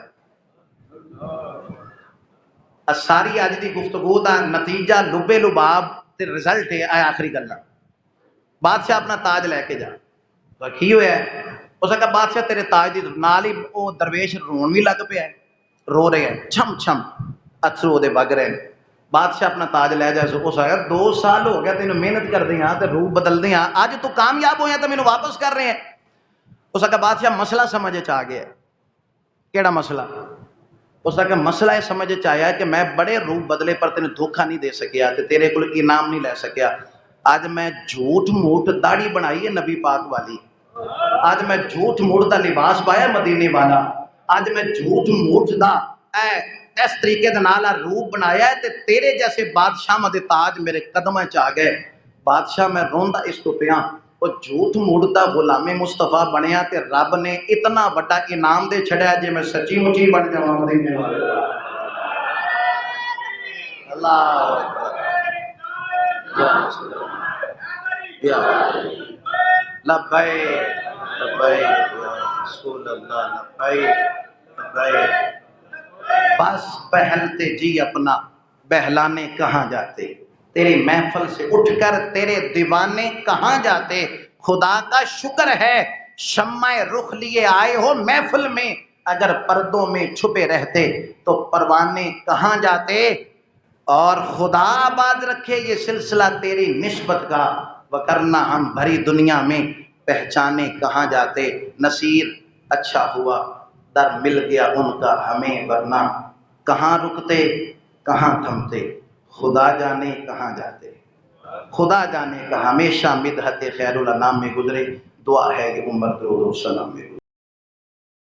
ساری اج دی گفتگو دا نتیجہ لبے لباب تے رزلٹ ہے آخری گلاں. بادشاہ اپنا تاج لے کے جا. تو کی ہویا ہے, اس کہا بادشاہ تیرے تاج دی نال ہی وہ درویش رون بھی لگ پیا ہے, رو رہے ہیں چھم چھم اتھرو دے وگ رہے ہیں. بادشاہ اپنا تاج لے جائے. اس آیا 2 سال ہو گیا تینوں محنت کر دیا تے روح بدل دیا, اج تو کامیاب ہویا تو مینوں واپس کر رہے ہیں. اس کہا بادشاہ مسئلہ سمجھ آ گیا. کیڑا مسئلہ؟ اس کا مسئلہ یہ سمجھ آیا کہ میں بڑے روپ بدلے پر تینوں دھوکھا نہیں دے سکیا تے تیرے کو انعام نہیں لے سکیا. اج میں جھوٹ موٹ داڑھی بنائی ہے نبی پاک والی, اج میں جھوٹ موٹ دا لباس پایا مدینے والا, اج میں جھوٹ موٹ دا اس طریقے دے نال روپ بنایا ہے تے تیرے جیسے بادشاہ دے تاج میرے قدماں چ آ گئے. بادشاہ میں روندا اس تو پیا, وہ جھوٹ موٹ دا غلام مصطفیٰ بنیا تے رب نے اتنا بڑا انعام دے چھڑیا جے میں سچی مچی بن جاواں مدینے والے. اللہ یا لبیک لبیک یا رسول اللہ لبیک لبیک. بس بہلتے جی اپنا بہلانے کہاں جاتے, تیری محفل سے اٹھ کر تیرے دیوانے کہاں جاتے. خدا کا شکر ہے شمع رخ لیے آئے ہو محفل میں, اگر پردوں میں چھپے رہتے تو پروانے کہاں جاتے. اور خدا آباد رکھے یہ سلسلہ تیری نسبت کا, وکرنا ہم بھری دنیا میں پہچانے کہاں جاتے. نصیر اچھا ہوا در مل گیا ان کا ہمیں, ورنہ کہاں رکتے کہاں تھمتے, خدا جانے کہاں جاتے. خدا جانے کا ہمیشہ مدحت خیر الانام میں گزرے. دعا ہے کہ عمر درود و سلام میں